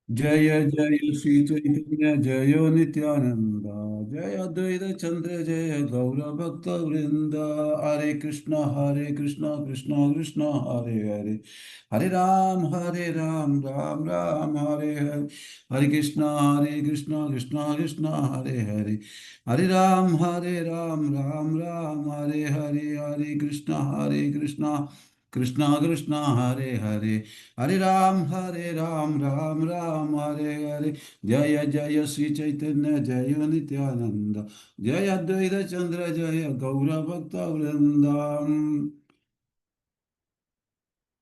जय जय श्री चैतन्य जय नित्यानंद जय अद्वैत चंद्र जय गौर भक्त वृंद हरे कृष्ण कृष्ण कृष्ण हरे हरे हरे राम राम राम हरे हरे हरे कृष्ण कृष्ण कृष्ण हरे हरे हरे राम राम हरे हरे हरे कृष्ण कृष्ण कृष्ण हरे हरे हरे राम राम हरे हरे जय जय श्री चैतन्य जय नित्यानंद जय अद्वैत चंद्र जय गौर भक्त वृंदाम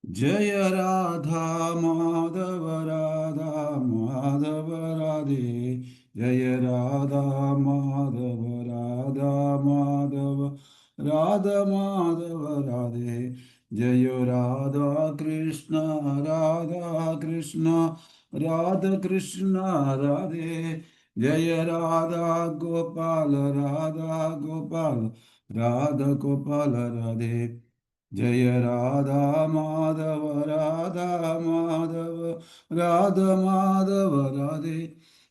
जय राधा माधव राधे जय राधा माधव राधा माधव राधे जय राधा कृष्ण राधा कृष्ण राधे जय राधा गोपाल राधा गोपाल राधे जय राधा माधव राधे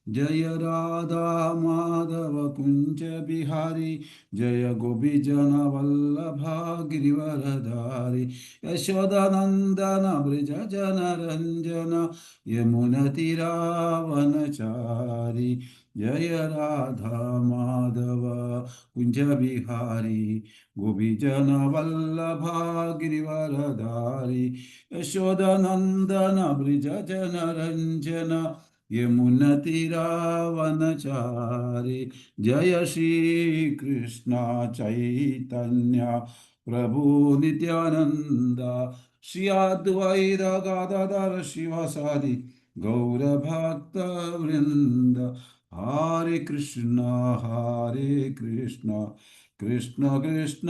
जय राधा माधव कुंज बिहारी जय गोपी जन वल्लभा गिरिवरधारी यशोदानंदन ब्रज जन रंजन यमुना तीरावनचारी जय राधा माधव कुंज बिहारी गोपीजन वल्लभा गिरिवरधारी यशोदनंदन ब्रज जन रंजन यमुना तीरावनचारी जय श्री कृष्ण चैतन्य प्रभु नित्यानंद श्री अद्वैत गदाधर शिवसादि गौरभक्त वृंद हरे कृष्ण कृष्ण कृष्ण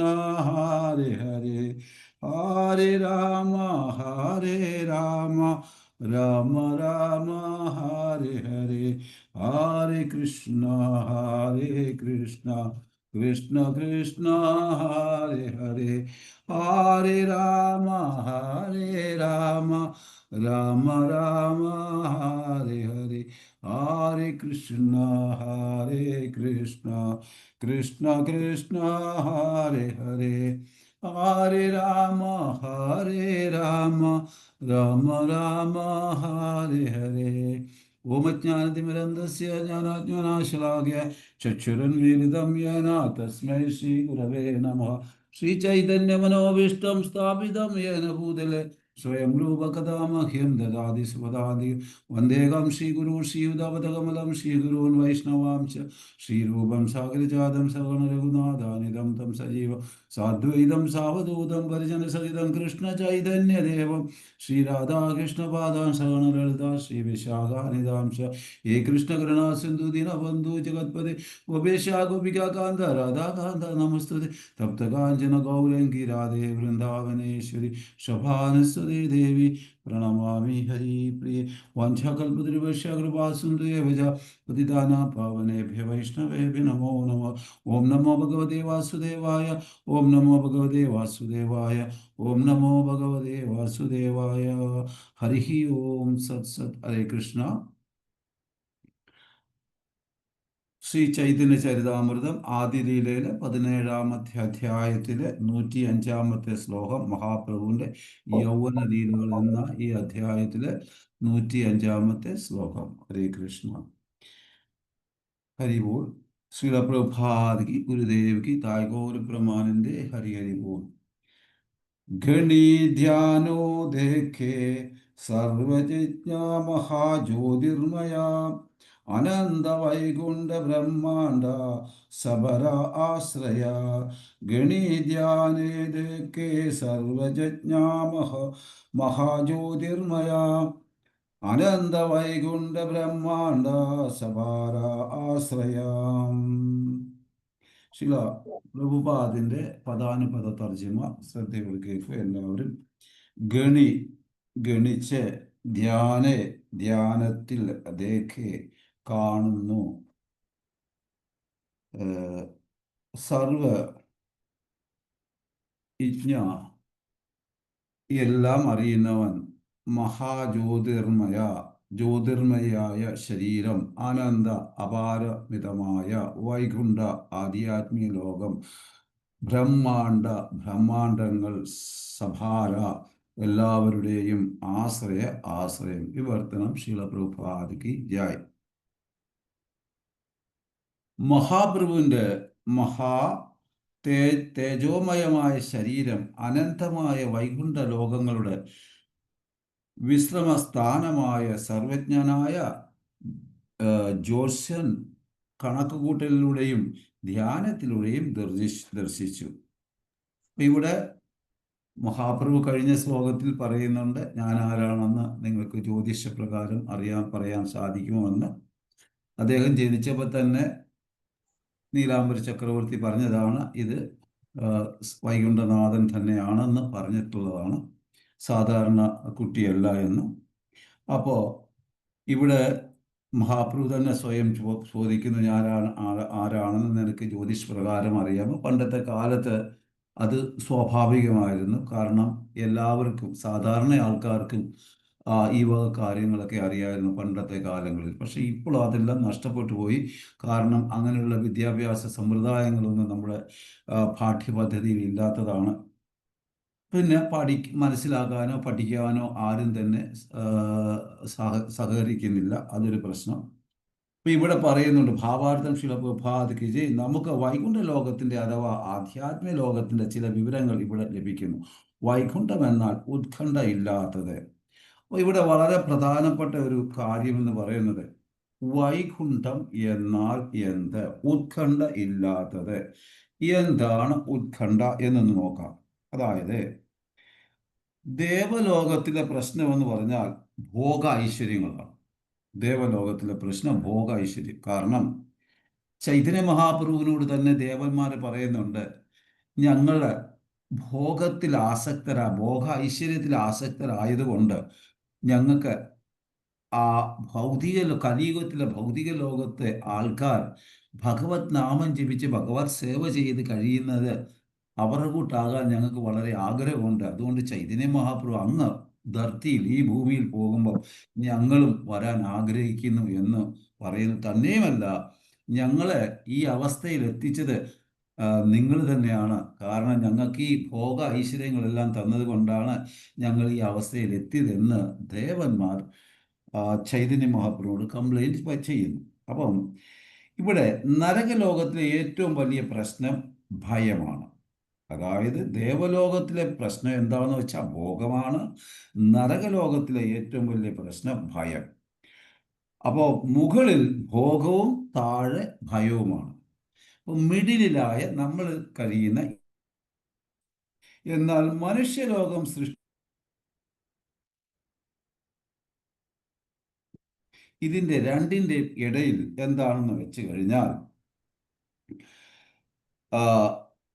हरे हरे हरे राम राम राम हरे हरे हरे कृष्ण कृष्ण कृष्ण हरे हरे हरे राम राम राम हरे हरे हरे कृष्ण कृष्ण कृष्ण हरे हरे हरे राम राम राम हरे हरे ओम ज्ञानतिमिरन्दस्य ज्ञानाज्ञानाशलाघ्य चक्षुरुन्मीलितं येन तस्मै श्रीगुरवे नमः श्रीचैतन्यमनोभीष्टं स्थापितं येन भूतले स्वयं रूपकदा मह्यं ददाति स्वदादि वन्देकं श्रीगुरुं श्रीयुतापदकमलं श्रीगुरून् वैष्णवां च श्रीरूपं सागरजातं सगणरघुनाथानिदं तं सजीव साद्वैतं सावधूतं परिजनसहितं कृष्णचैतन्यदेवं श्रीराधाकृष्णपादां सगणललिता श्रीविशाखानिदां च हे कृष्णकरुणासिन्धु दीनबन्धु जगत्पते गोपेशा गोपिका कान्त राधाकान्त नमस्तुते तप्तकाञ्चन गौरङ्गी राधे वृन्दावनेश्वरि शोभानस्तुते देवी प्रणमामि हरिप्रिये वाञ्छाकल्पतरुभ्यश्च कृपासिन्धुभ्यः च पतितानां पावनेभ्यो वैष्णवेभ्यो नमो नमः ॐ नमो भगवते वासुदेवाय ॐ नमो भगवते वासुदेवाय ॐ नमो भगवते वासुदेवाय हरिः ओम सत्सत् हरे कृष्ण ശ്രീ ചൈതന്യ ചരിതാമൃതം ആദിലീലയിലെ 17-ാമത്തെ അധ്യായത്തിലെ 105-ാമത്തെ ശ്ലോകം മഹാപ്രഭുവിന്റെ യൗവന ലീലകൾ എന്ന ഈ അധ്യായത്തിലെ 105-ാമത്തെ ശ്ലോകം. ഹരേ കൃഷ്ണ ഹരി ബോൾ. ശ്രീല പ്രഭാത് കി ഗുരുദേവ് കി തായ് ബ്രഹ്മാനന്ദേ ഹരി ഹരി ബോൾ. घनी ध्यानो देखे सर्वजिज्ञा महाज्योतिर्मया आनंद वैकुंठ ब्रह्मांड सबरा आश्रया गणी ध्याने देखे सर्वजिज्ञा महाज्योतिर्मया आनंद वैकुंठ ब्रह्मांड सबरा आश्रया ശില പ്രഭുപാദിന്റെ പദാനുപദ തർജ്ജിമ ശ്രദ്ധയോടെ കേൾക്കുക എല്ലാവരും. ഗണി ഗണിച്ച്, ധ്യാനെ ധ്യാനത്തിൽ, ദേഖെ കാണുന്നു, സർവ ഇജ്ഞ എല്ലാം അറിയുന്നവൻ, മഹാജ്യോതിർമയ ജ്യോതിർമയായ ശരീരം, അനന്ത അപാരമിതമായ വൈകുണ്ഠ ആധ്യാത്മിക ലോകം, ബ്രഹ്മാണ്ട ബ്രഹ്മാണ്ടങ്ങൾ, സഭാര എല്ലാവരുടെയും ആശ്രയം. വിവർത്തനം ശീല പ്രഭുപാദിക്ക് ജയ്. മഹാപ്രഭുവിൻ്റെ മഹാ തേജോമയമായ ശരീരം അനന്തമായ വൈകുണ്ഠ ലോകങ്ങളുടെ വിശ്രമസ്ഥാനമായ സർവജ്ഞനായ ജോത്സ്യൻ കണക്കുകൂട്ടലിലൂടെയും ധ്യാനത്തിലൂടെയും ദർശിച്ചു. ഇവിടെ മഹാപ്രഭു കഴിഞ്ഞ ശ്ലോകത്തിൽ പറയുന്നുണ്ട്, ഞാൻ ആരാണെന്ന് നിങ്ങൾക്ക് ജ്യോതിഷപ്രകാരം പറയാൻ സാധിക്കുമോ. അദ്ദേഹം ജനിച്ചപ്പോൾ തന്നെ നീലാംബര ചക്രവർത്തി പറഞ്ഞതാണ്, ഇത് വൈകുണ്ഠനാഥൻ തന്നെയാണെന്ന് പറഞ്ഞിട്ടുള്ളതാണ്, സാധാരണ കുട്ടിയല്ല എന്ന്. അപ്പോൾ ഇവിടെ മഹാപ്രഭു തന്നെ സ്വയം ചോദിക്കുന്നു, ആരാണെന്ന് നിനക്ക് ജ്യോതിഷ് പ്രകാരം അറിയാമോ. പണ്ടത്തെ കാലത്ത് അത് സ്വാഭാവികമായിരുന്നു. കാരണം എല്ലാവർക്കും, സാധാരണ ആൾക്കാർക്കും ഈ വക കാര്യങ്ങളൊക്കെ അറിയായിരുന്നു പണ്ടത്തെ കാലങ്ങളിൽ. പക്ഷെ ഇപ്പോൾ അതെല്ലാം നഷ്ടപ്പെട്ടു പോയി. കാരണം അങ്ങനെയുള്ള വിദ്യാഭ്യാസ സമ്പ്രദായങ്ങളൊന്നും നമ്മുടെ പാഠ്യപദ്ധതിയിൽ ഇല്ലാത്തതാണ്. പിന്നെ മനസ്സിലാക്കാനോ പഠിക്കാനോ ആരും തന്നെ സഹകരിക്കുന്നില്ല. അതൊരു പ്രശ്നം. ഇപ്പൊ ഇവിടെ പറയുന്നുണ്ട്, ഭാവാർത്ഥം ശിലപ്രഭാതിക്ക് നമുക്ക് വൈകുണ്ഠ ലോകത്തിന്റെ അഥവാ ആധ്യാത്മിക ലോകത്തിന്റെ ചില വിവരങ്ങൾ ഇവിടെ ലഭിക്കുന്നു. വൈകുണ്ഠം എന്നാൽ ഉത്കണ്ഠ ഇല്ലാത്തത്. അപ്പോൾ ഇവിടെ വളരെ പ്രധാനപ്പെട്ട ഒരു കാര്യം എന്ന് പറയുന്നത്, വൈകുണ്ഠം എന്നാൽ എന്ത്, ഉത്കണ്ഠ ഇല്ലാത്തത്. എന്താണ് ഉത്കണ്ഠ എന്നൊന്ന് നോക്കാം. അതായത് ദേവലോകത്തിലെ പ്രശ്നം എന്ന് പറഞ്ഞാൽ ഭോഗ ഐശ്വര്യങ്ങളാണ്. ദേവലോകത്തിലെ പ്രശ്നം ഭോഗ ഐശ്വര്യം. കാരണം ചൈതന്യ മഹാപ്രഭുവിനോട് തന്നെ ദേവന്മാർ പറയുന്നുണ്ട്, ഞങ്ങള് ഭോഗ ഐശ്വര്യത്തിൽ ആസക്തരായതുകൊണ്ട് ഞങ്ങൾക്ക് ആ കലിയുഗത്തിലെ ഭൗതിക ലോകത്തെ ആൾക്കാർ ഭഗവത് നാമം ജപിച്ച് ഭഗവത് സേവ ചെയ്ത് കഴിയുന്നത് അവരുടെ കൂട്ടാകാൻ ഞങ്ങൾക്ക് വളരെ ആഗ്രഹമുണ്ട്. അതുകൊണ്ട് ചൈതന്യ മഹാപ്രഭു അങ്ങ് ധർത്തിയിൽ ഈ ഭൂമിയിൽ പോകുമ്പോൾ ഞങ്ങളും വരാൻ ആഗ്രഹിക്കുന്നു എന്ന് പറയുന്നു. തന്നെയുമല്ല, ഞങ്ങളെ ഈ അവസ്ഥയിൽ എത്തിച്ചത് നിങ്ങൾ തന്നെയാണ്. കാരണം ഞങ്ങൾക്ക് ഈ ഭോഗ ഐശ്വര്യങ്ങളെല്ലാം തന്നത് കൊണ്ടാണ് ഞങ്ങൾ ഈ അവസ്ഥയിൽ എത്തിയതെന്ന് ദേവന്മാർ ചൈതന്യ മഹാപ്രഭുവോട് കംപ്ലൈൻറ്റ് ചെയ്യുന്നു. അപ്പം ഇവിടെ നരകലോകത്തിലെ ഏറ്റവും വലിയ പ്രശ്നം ഭയമാണ്. അതായത് ദേവലോകത്തിലെ പ്രശ്നം എന്താണെന്ന് വെച്ചാൽ ഭോഗമാണ്. നരകലോകത്തിലെ ഏറ്റവും വലിയ പ്രശ്നം ഭയം. അപ്പോൾ മുകളിൽ ഭോഗവും താഴെ ഭയവുമാണ്. അപ്പോൾ മിഡിലായ നമ്മൾ കഴിയുന്ന, എന്നാൽ മനുഷ്യലോകം ഇതിൻ്റെ രണ്ടിൻ്റെ ഇടയിൽ എന്താണെന്ന് വെച്ച് കഴിഞ്ഞാൽ,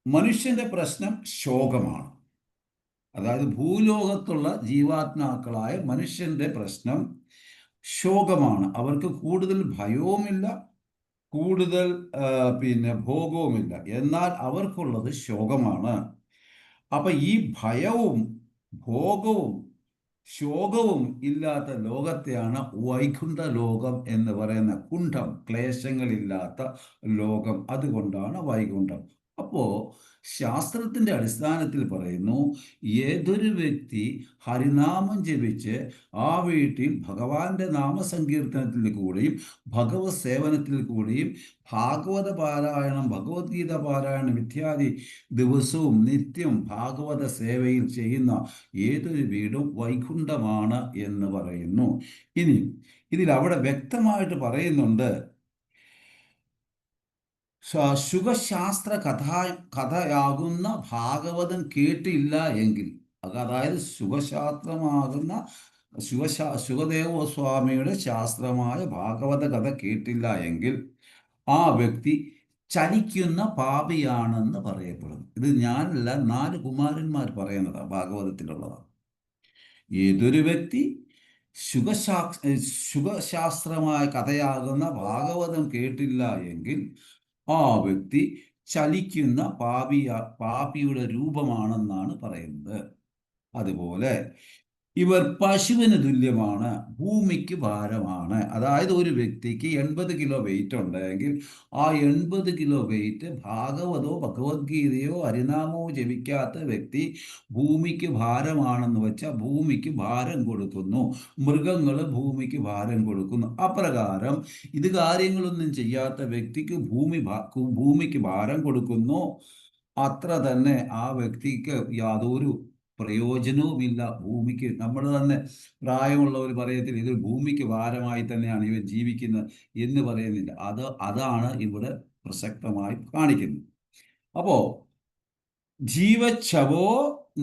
മനുഷ്യന്റെ പ്രശ്നം ശോകമാണ്. അതായത് ഭൂലോകത്തുള്ള ജീവാത്മാക്കളായ മനുഷ്യന്റെ പ്രശ്നം ശോകമാണ്. അവർക്ക് കൂടുതൽ ഭയവുമില്ല, കൂടുതൽ ഭോഗവുമില്ല, എന്നാൽ അവർക്കുള്ളത് ശോകമാണ്. അപ്പൊ ഈ ഭയവും ഭോഗവും ശോകവും ഇല്ലാത്ത ലോകത്തെയാണ് വൈകുണ്ഠ ലോകം എന്ന് പറയുന്ന, കുണ്ഠം ക്ലേശങ്ങളില്ലാത്ത ലോകം. അതുകൊണ്ടാണ് വൈകുണ്ഠം. അപ്പോ ശാസ്ത്രത്തിന്റെ അടിസ്ഥാനത്തിൽ പറയുന്നു, ഏതൊരു വ്യക്തി ഹരിനാമം ജപിച്ച് ആ വീട്ടിൽ ഭഗവാന്റെ നാമസങ്കീർത്തനത്തിൽ കൂടെയും ഭഗവത് സേവനത്തിൽ കൂടെയും ഭാഗവത പാരായണം, ഭഗവത്ഗീത പാരായണം ഇത്യാദി ദിവസവും നിത്യം ഭാഗവത സേവയിൽ ചെയ്യുന്ന ഏതൊരു വീടും വൈകുണ്ഠമാണ് എന്ന് പറയുന്നു. ഇനി ഇതിൽ അവിടെ വ്യക്തമായിട്ട് പറയുന്നുണ്ട്, ശുഖശാസ്ത്ര കഥയാകുന്ന ഭാഗവതം കേട്ടില്ല എങ്കിൽ, അതായത് സുഖശാസ്ത്രമാകുന്ന സുഖദേവസ്വാമിയുടെ ശാസ്ത്രമായ ഭാഗവത കഥ കേട്ടില്ല എങ്കിൽ ആ വ്യക്തി ചലിക്കുന്ന പാപിയാണെന്ന് പറയപ്പെടുന്നു. ഇത് ഞാനല്ല, 4 കുമാരന്മാർ പറയുന്നതാണ്, ഭാഗവതത്തിലുള്ളതാണ്. ഏതൊരു വ്യക്തി സുഖശാസ്ത്രമായ കഥയാകുന്ന ഭാഗവതം കേട്ടില്ല എങ്കിൽ ആ വ്യക്തി ചലിക്കുന്ന പാപിയുടെ രൂപമാണെന്നാണ് പറയുന്നത്. അതുപോലെ ഇവർ പശുവിന് തുല്യമാണ്, ഭൂമിക്ക് ഭാരമാണ്. അതായത് ഒരു വ്യക്തിക്ക് 80 കിലോ വെയിറ്റ് ഉണ്ടെങ്കിൽ ആ 80 കിലോ വെയിറ്റ് ഭാഗവതോ ഭഗവത്ഗീതയോ ഹരിനാമോ ജപിക്കാത്ത വ്യക്തി ഭൂമിക്ക് ഭാരമാണെന്ന് വെച്ചാൽ ഭൂമിക്ക് ഭാരം കൊടുക്കുന്നു. മൃഗങ്ങൾ ഭൂമിക്ക് ഭാരം കൊടുക്കുന്നു. അപ്രകാരം ഇത് കാര്യങ്ങളൊന്നും ചെയ്യാത്ത വ്യക്തിക്ക് ഭൂമിക്ക് ഭാരം കൊടുക്കുന്നു. അത്ര തന്നെ ആ വ്യക്തിക്ക് യാതൊരു പ്രയോജനവുമില്ല. ഭൂമിക്ക് നമ്മൾ തന്നെ പ്രായമുള്ളവർ പറയത്തില്ല, ഇത് ഭൂമിക്ക് ഭാരമായി തന്നെയാണ് ഇവൻ ജീവിക്കുന്നത് എന്ന് പറയുന്നില്ല. അതാണ് ഇവിടെ പ്രസക്തമായി കാണിക്കുന്നത്. അപ്പോ ജീവച്ഛവോ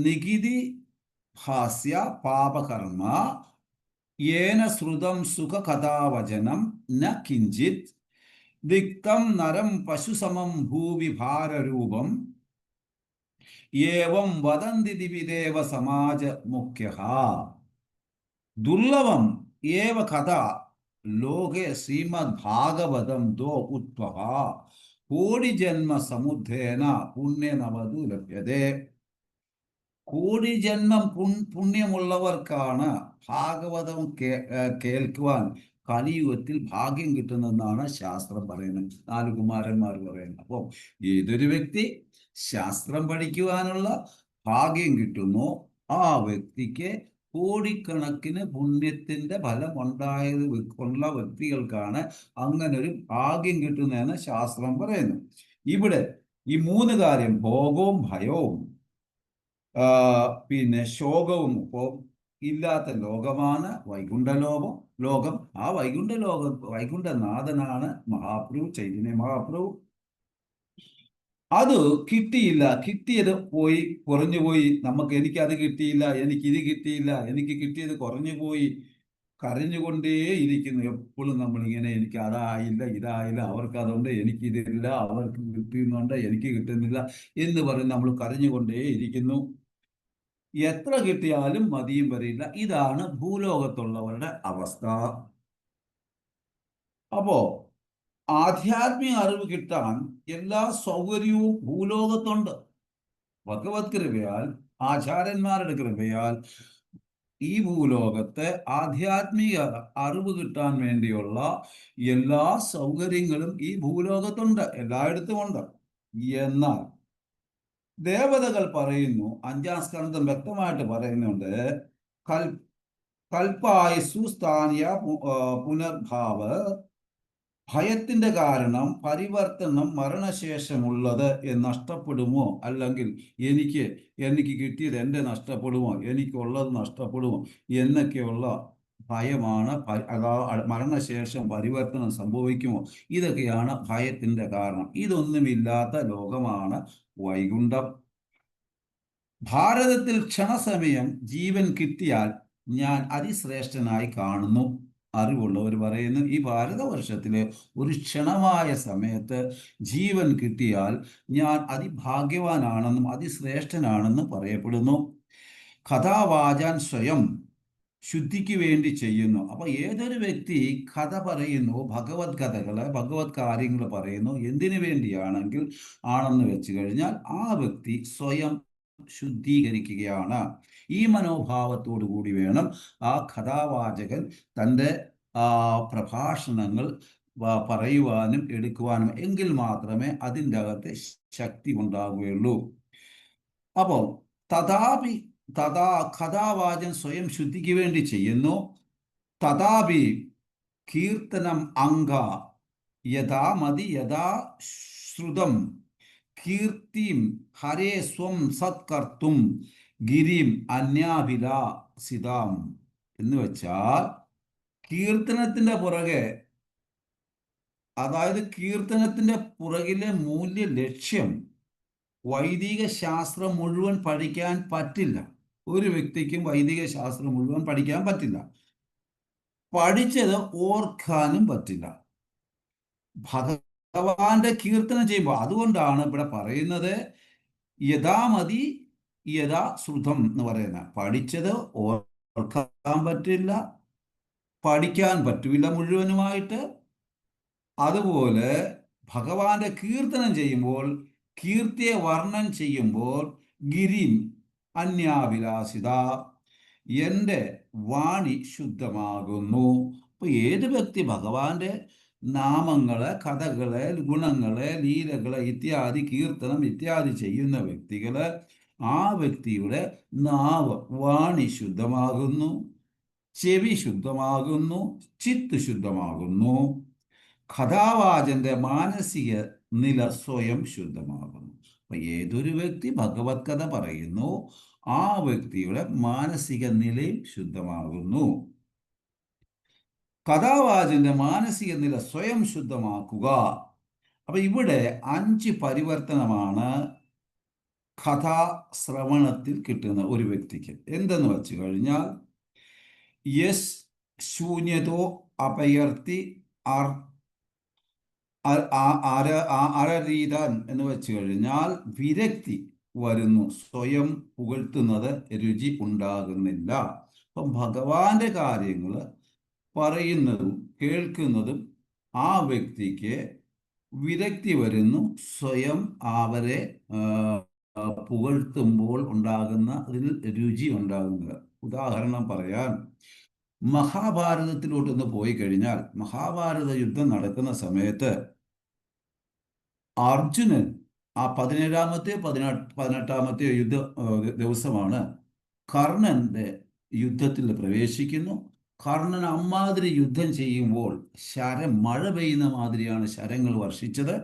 നികിതി ഭാസ്യ പാപകർമ്മ യേന ശ്രുതം സുഖകഥാവചനം ന കിഞ്ചിത് ദിക്തം നരം പശുസമം ഭൂവി ഭാരരൂപം ഏവം വദന്തി ദിവിദേവ സമാജ മുഖ്യഃ ദുർലഭം ഏവ കഥ ലോകേ ശ്രീമദ് ഭാഗവതം ദോ ഉദ്ഭവ കോടി ജന്മ സമുദ്രേന പുണ്യനവതു ലഭ്യതേ. കോടി ജന്മം പുണ്യമുള്ളവർക്കാണ് ഭാഗവതം കേൾക്കുവാൻ കലിയുഗത്തിൽ ഭാഗ്യം കിട്ടുന്നെന്നാണ് ശാസ്ത്രം പറയുന്നത്, 4 കുമാരന്മാർ പറയുന്നത്. അപ്പോൾ ഏതൊരു വ്യക്തി ശാസ്ത്രം പഠിക്കുവാനുള്ള ഭാഗ്യം കിട്ടുന്നു, ആ വ്യക്തിക്ക് കോടിക്കണക്കിന് പുണ്യത്തിന്റെ ഫലം ഉള്ള വ്യക്തികൾക്കാണ് അങ്ങനെ ഒരു ഭാഗ്യം കിട്ടുന്നതെന്ന് ശാസ്ത്രം പറയുന്നു. ഇവിടെ ഈ 3 കാര്യം, ഭോഗവും ഭയവും പിന്നെ ശോകവും ഇപ്പോൾ ഇല്ലാത്ത ലോകമാണ് ലോകം. ആ വൈകുണ്ഠനാഥനാണ് മഹാപ്രഭു, ചൈതന്യ മഹാപ്രഭു. അത് കിട്ടിയില്ല, കിട്ടിയത് പോയി, കുറഞ്ഞു പോയി. എനിക്കത് കിട്ടിയില്ല, എനിക്കിത് കിട്ടിയില്ല, എനിക്ക് കിട്ടിയത് കുറഞ്ഞു പോയി, കരഞ്ഞുകൊണ്ടേ ഇരിക്കുന്നു എപ്പോഴും നമ്മളിങ്ങനെ. എനിക്ക് അതായില്ല, ഇതായില്ല, അവർക്ക് അതുകൊണ്ട് എനിക്കിതില്ല, അവർക്ക് കിട്ടുന്നുണ്ട് എനിക്ക് കിട്ടുന്നില്ല എന്ന് പറഞ്ഞ് നമ്മൾ കരഞ്ഞുകൊണ്ടേ ഇരിക്കുന്നു. എത്ര കിട്ടിയാലും മതിയും വരില്ല. ഇതാണ് ഭൂലോകത്തുള്ളവരുടെ അവസ്ഥ. അപ്പോ ആധ്യാത്മിക അറിവ് കിട്ടാൻ എല്ലാ സൗകര്യവും ഭൂലോകത്തുണ്ട്. ഭഗവത് കൃപയാൽ, ആചാര്യന്മാരുടെ കൃപയാൽ ഈ ഭൂലോകത്തെ ആധ്യാത്മിക അറിവ് കിട്ടാൻ വേണ്ടിയുള്ള എല്ലാ സൗകര്യങ്ങളും ഈ ഭൂലോകത്തുണ്ട്, എല്ലായിടത്തും ഉണ്ട്. എന്നാൽ ദേവതകൾ പറയുന്നു, 5-ാം സ്കന്ധം വ്യക്തമായിട്ട് പറയുന്നുണ്ട്, കൽപ്പായുസ്സു സ്ഥാനീയ പുനർഭാവ. ഭയത്തിന്റെ കാരണം പരിവർത്തനം മരണശേഷമുള്ളത് നഷ്ടപ്പെടുമോ, അല്ലെങ്കിൽ എനിക്ക് കിട്ടിയത് എൻ്റെ നഷ്ടപ്പെടുമോ, എനിക്കുള്ളത് നഷ്ടപ്പെടുമോ എന്നൊക്കെയുള്ള ഭയമാണ്. മരണശേഷം പരിവർത്തനം സംഭവിക്കുമോ, ഇതൊക്കെയാണ് ഭയത്തിന്റെ കാരണം. ഇതൊന്നുമില്ലാത്ത ലോകമാണ് വൈകുണ്ഠം. ഭാരതത്തിൽ ക്ഷണസമയം ജീവൻ കിട്ടിയാൽ ഞാൻ അതിശ്രേഷ്ഠനായി കാണുന്നു. അറിവുള്ളവർ പറയുന്നു, ഈ ഭാരതവർഷത്തിലെ ഒരു ക്ഷണമായ സമയത്ത് ജീവൻ കിട്ടിയാൽ ഞാൻ അതിഭാഗ്യവാനാണെന്നും അതിശ്രേഷ്ഠനാണെന്നും പറയപ്പെടുന്നു. കഥാവാചാൻ സ്വയം ശുദ്ധിക്ക് വേണ്ടി ചെയ്യുന്നു. അപ്പൊ ഏതൊരു വ്യക്തി കഥ പറയുന്നു, ഭഗവത് കാര്യങ്ങൾ പറയുന്നു, എന്തിനു വേണ്ടിയാണെങ്കിൽ ആണെന്ന് വെച്ച് കഴിഞ്ഞാൽ ആ വ്യക്തി സ്വയം ശുദ്ധീകരിക്കുകയാണ്. ഈ മനോഭാവത്തോടു കൂടി വേണം ആ കഥാവാചകൻ തൻ്റെ പ്രഭാഷണങ്ങൾ പറയുവാനും എടുക്കുവാനും. എങ്കിൽ മാത്രമേ അതിൻ്റെ അകത്ത് ശക്തി ഉണ്ടാവുകയുള്ളൂ. അപ്പോൾ കഥാവാചൻ സ്വയം ശുദ്ധിക്ക് വേണ്ടി ചെയ്യുന്നു. തഥാപി കീർത്തനം അംഗ യഥാ മതി യഥാ ശ്രുതം കീർത്തിം ഹരേ സ്വം സത്കർത്തും ഗിരിം അന്യാഭിലാസിതാം എന്ന് വെച്ചാൽ, കീർത്തനത്തിന്റെ പുറകെ, അതായത് കീർത്തനത്തിന്റെ പുറകിലെ മൂല്യ ലക്ഷ്യം, വൈദിക ശാസ്ത്രം മുഴുവൻ പഠിക്കാൻ പറ്റില്ല. ഒരു വ്യക്തിക്കും വൈദിക ശാസ്ത്രം മുഴുവൻ പഠിക്കാൻ പറ്റില്ല, പഠിച്ചത് ഓർക്കാനും പറ്റില്ല. ഭഗവാന്റെ കീർത്തനം ചെയ്യുമ്പോൾ, അതുകൊണ്ടാണ് ഇവിടെ പറയുന്നത് യഥാമതി യഥാ ശ്രുതം എന്ന് പറയുന്നത്. പഠിച്ചത് ഓർക്കാൻ പറ്റില്ല, പഠിക്കാൻ പറ്റില്ല മുഴുവനുമായിട്ട്. അതുപോലെ ഭഗവാന്റെ കീർത്തനം ചെയ്യുമ്പോൾ, കീർത്തിയെ വർണ്ണം ചെയ്യുമ്പോൾ ഗിരിം അന്യാഭിലാഷിത, എൻ്റെ വാണി ശുദ്ധമാകുന്നു. അപ്പൊ ഏത് വ്യക്തി ഭഗവാന്റെ നാമങ്ങളെ, കഥകളെ, ഗുണങ്ങളെ, ലീലകളെ ഇത്യാദി കീർത്തനം ഇത്യാദി ചെയ്യുന്ന വ്യക്തികള്, ആ വ്യക്തിയുടെ നാവ്, വാണി ശുദ്ധമാകുന്നു, ചെവി ശുദ്ധമാകുന്നു, ചിത്ത് ശുദ്ധമാകുന്നു, കഥാവാചന്റെ മാനസിക നില സ്വയം ശുദ്ധമാകുന്നു. അപ്പൊ ഏതൊരു വ്യക്തി ഭഗവത് കഥ പറയുന്നു, ആ വ്യക്തിയുടെ മാനസിക നിലയും ശുദ്ധമാകുന്നു. കഥാവാചന്റെ മാനസിക നില സ്വയം ശുദ്ധമാക്കുക. അപ്പൊ ഇവിടെ 5 പരിവർത്തനമാണ് കഥാശ്രവണത്തിൽ കിട്ടുന്ന ഒരു വ്യക്തിക്ക്. എന്തെന്ന് വെച്ച് കഴിഞ്ഞാൽ, യസ് ശൂന്യതോ അപയർത്തി അരരീതാൻ എന്ന് വെച്ച് കഴിഞ്ഞാൽ വിരക്തി വരുന്നു, സ്വയം പുകഴ്ത്തുന്നത് രുചി ഉണ്ടാകുന്നില്ല. അപ്പം ഭഗവാന്റെ കാര്യങ്ങൾ പറയുന്നതും കേൾക്കുന്നതും ആ വ്യക്തിക്ക് വിരക്തി വരുന്നു, സ്വയം അവരെ പുകഴ്ത്തുമ്പോൾ ഉണ്ടാകുന്ന അതിൽ രുചി ഉണ്ടാകുന്നത്. ഉദാഹരണം പറയാൻ, മഹാഭാരതത്തിലോട്ടൊന്ന് പോയി കഴിഞ്ഞാൽ, മഹാഭാരത യുദ്ധം നടക്കുന്ന സമയത്ത് അർജുനൻ ആ 17-ാമത്തെയോ 18-ാമത്തെയോ ദിവസമാണ് കർണന്റെ യുദ്ധത്തിൽ പ്രവേശിക്കുന്നു. കർണൻ അമ്മാതിരി യുദ്ധം ചെയ്യുമ്പോൾ മഴ പെയ്യുന്ന മാതിരിയാണ് ശരങ്ങൾ വർഷിച്ചത്.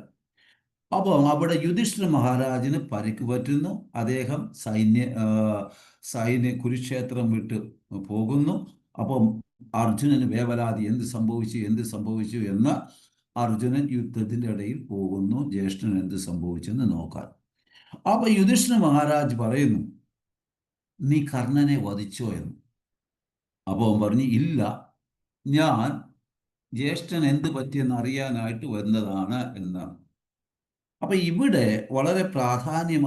അപ്പോൾ അവിടെ യുധിഷ്ഠിര മഹാരാജിന് പരിക്ക് പറ്റുന്നു. അദ്ദേഹം സൈന്യ കുരുക്ഷേത്രം വിട്ട് പോകുന്നു. അപ്പം അർജുനന് വേവലാതി, എന്ത് സംഭവിച്ചു എന്ന്. അർജുനൻ യുദ്ധത്തിന്റെ ഇടയിൽ പോകുന്നു, ജ്യേഷ്ഠന് എന്ത് സംഭവിച്ചെന്ന് നോക്കാൻ. അപ്പൊ യുധിഷ്ഠിര മഹാരാജ് പറയുന്നു, നീ കർണനെ വധിച്ചോ എന്ന്. അപ്പോൾ അവൻ പറഞ്ഞു, ഇല്ല, ഞാൻ ജ്യേഷ്ഠൻ എന്ത് പറ്റിയെന്ന് അറിയാനായിട്ട് വന്നതാണ് എന്നാണ്. അപ്പൊ ഇവിടെ വളരെ പ്രാധാന്യം,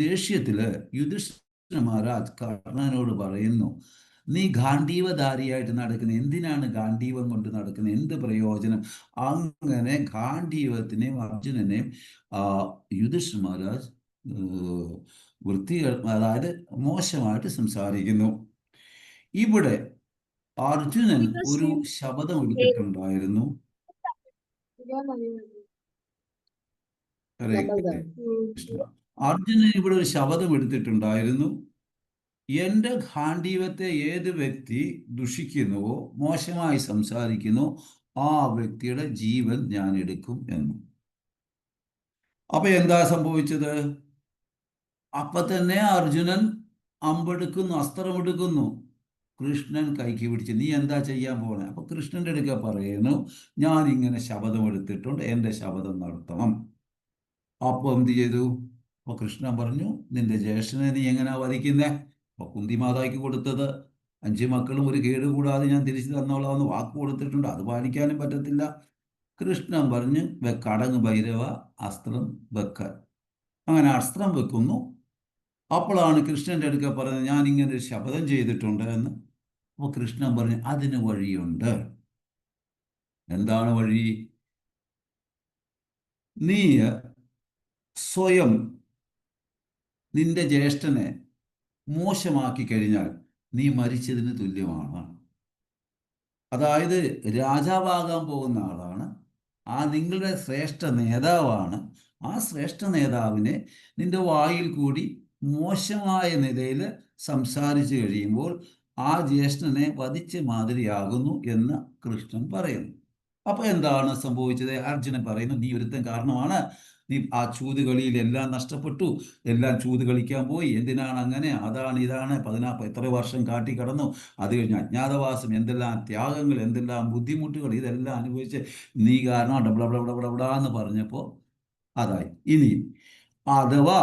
ദേഷ്യത്തില് യുധിഷ്ഠിര മഹാരാജ് കർണനോട് പറയുന്നു, നീ ഗാണ്ഡീവധാരിയായിട്ട് നടക്കുന്ന, എന്തിനാണ് ഗാണ്ഡീവം കൊണ്ട് നടക്കുന്നത്, എന്ത് പ്രയോജനം? അങ്ങനെ ഗാണ്ഡീവത്തിനെയും അർജുനനെയും യുധിഷ്ഠിര മഹാരാജ് അതായത് മോശമായിട്ട് സംസാരിക്കുന്നു. ഇവിടെ അർജുനൻ ഒരു ശപഥം എടുത്തിട്ടുണ്ടായിരുന്നു. അർജുനൻ ഇവിടെ ഒരു ശപഥം എടുത്തിട്ടുണ്ടായിരുന്നു, എൻ്റെ ഗാണ്ഡീവത്തെ ഏത് വ്യക്തി ദുഷിക്കുന്നുവോ, മോശമായി സംസാരിക്കുന്നു, ആ വ്യക്തിയുടെ ജീവൻ ഞാൻ എടുക്കും എന്ന്. അപ്പൊ എന്താ സംഭവിച്ചത്? അപ്പൊ തന്നെ അർജുനൻ അമ്പെടുക്കുന്നു, അസ്ത്രമെടുക്കുന്നു. കൃഷ്ണൻ കൈക്ക് പിടിച്ച്, നീ എന്താ ചെയ്യാൻ പോണേ? അപ്പൊ കൃഷ്ണന്റെ അടുക്ക പറയുന്നു, ഞാൻ ഇങ്ങനെ ശപഥം എടുത്തിട്ടുണ്ട്, എൻ്റെ ശപഥം നടത്തണം. അപ്പൊ എന്ത് ചെയ്തു? അപ്പൊ കൃഷ്ണൻ പറഞ്ഞു, നിന്റെ ജ്യേഷ്ഠനെ നീ എങ്ങനെയാ വധിക്കുന്നേ? അപ്പൊ കുന്തിമാതായ്ക്ക് കൊടുത്തത് 5 മക്കളും ഒരു കേട് കൂടാതെ ഞാൻ തിരിച്ചു തന്നോളാമെന്ന് വാക്ക് കൊടുത്തിട്ടുണ്ട്, അത് പാലിക്കാനും പറ്റത്തില്ല. കൃഷ്ണൻ പറഞ്ഞു, കടങ്ങ് ഭൈരവ, അസ്ത്രം വെക്കാൻ. അങ്ങനെ അസ്ത്രം വെക്കുന്നു. അപ്പോഴാണ് കൃഷ്ണന്റെ അടുക്ക പറഞ്ഞത്, ഞാൻ ഇങ്ങനെ ഒരു ശപഥം ചെയ്തിട്ടുണ്ട് എന്ന്. അപ്പോൾ കൃഷ്ണൻ പറഞ്ഞു, അതിന് വഴിയുണ്ട്. എന്താണ് വഴി? നീ സ്വയം നിന്റെ ജ്യേഷ്ഠനെ മോശമാക്കി കഴിഞ്ഞാൽ നീ മരിച്ചതിന് തുല്യമാണ്. അതായത് രാജാവാകാൻ പോകുന്ന ആളാണ്, നിങ്ങളുടെ ശ്രേഷ്ഠ നേതാവാണ്. ആ ശ്രേഷ്ഠ നേതാവിനെ നിന്റെ വായിൽ കൂടി മോശമായ നിലയിൽ സംസാരിച്ചു കഴിയുമ്പോൾ ആ ജ്യേഷ്ഠനെ വധിച്ച മാതിരിയാകുന്നു എന്ന് കൃഷ്ണൻ പറയുന്നു. അപ്പൊ എന്താണ് സംഭവിച്ചത്? അർജുനൻ പറയുന്നു, നീ ഒരുത്തൻ കാരണമാണ്, നീ ആ ചൂതുകളിയിൽ എല്ലാം നഷ്ടപ്പെട്ടു, എല്ലാം ചൂത് കളിക്കാൻ പോയി, എന്തിനാണ് അങ്ങനെ, അതാണ് ഇതാണ്, എത്ര വർഷം കാട്ടിക്കടന്നു, അത് കഴിഞ്ഞ് അജ്ഞാതവാസം, എന്തെല്ലാം ത്യാഗങ്ങൾ, എന്തെല്ലാം ബുദ്ധിമുട്ടുകൾ, ഇതെല്ലാം അനുഭവിച്ച് നീ കാരണം ഡബ്ലബ്ലബ്ലബ്ലാന്ന് പറഞ്ഞപ്പോൾ അതായി. ഇനി അഥവാ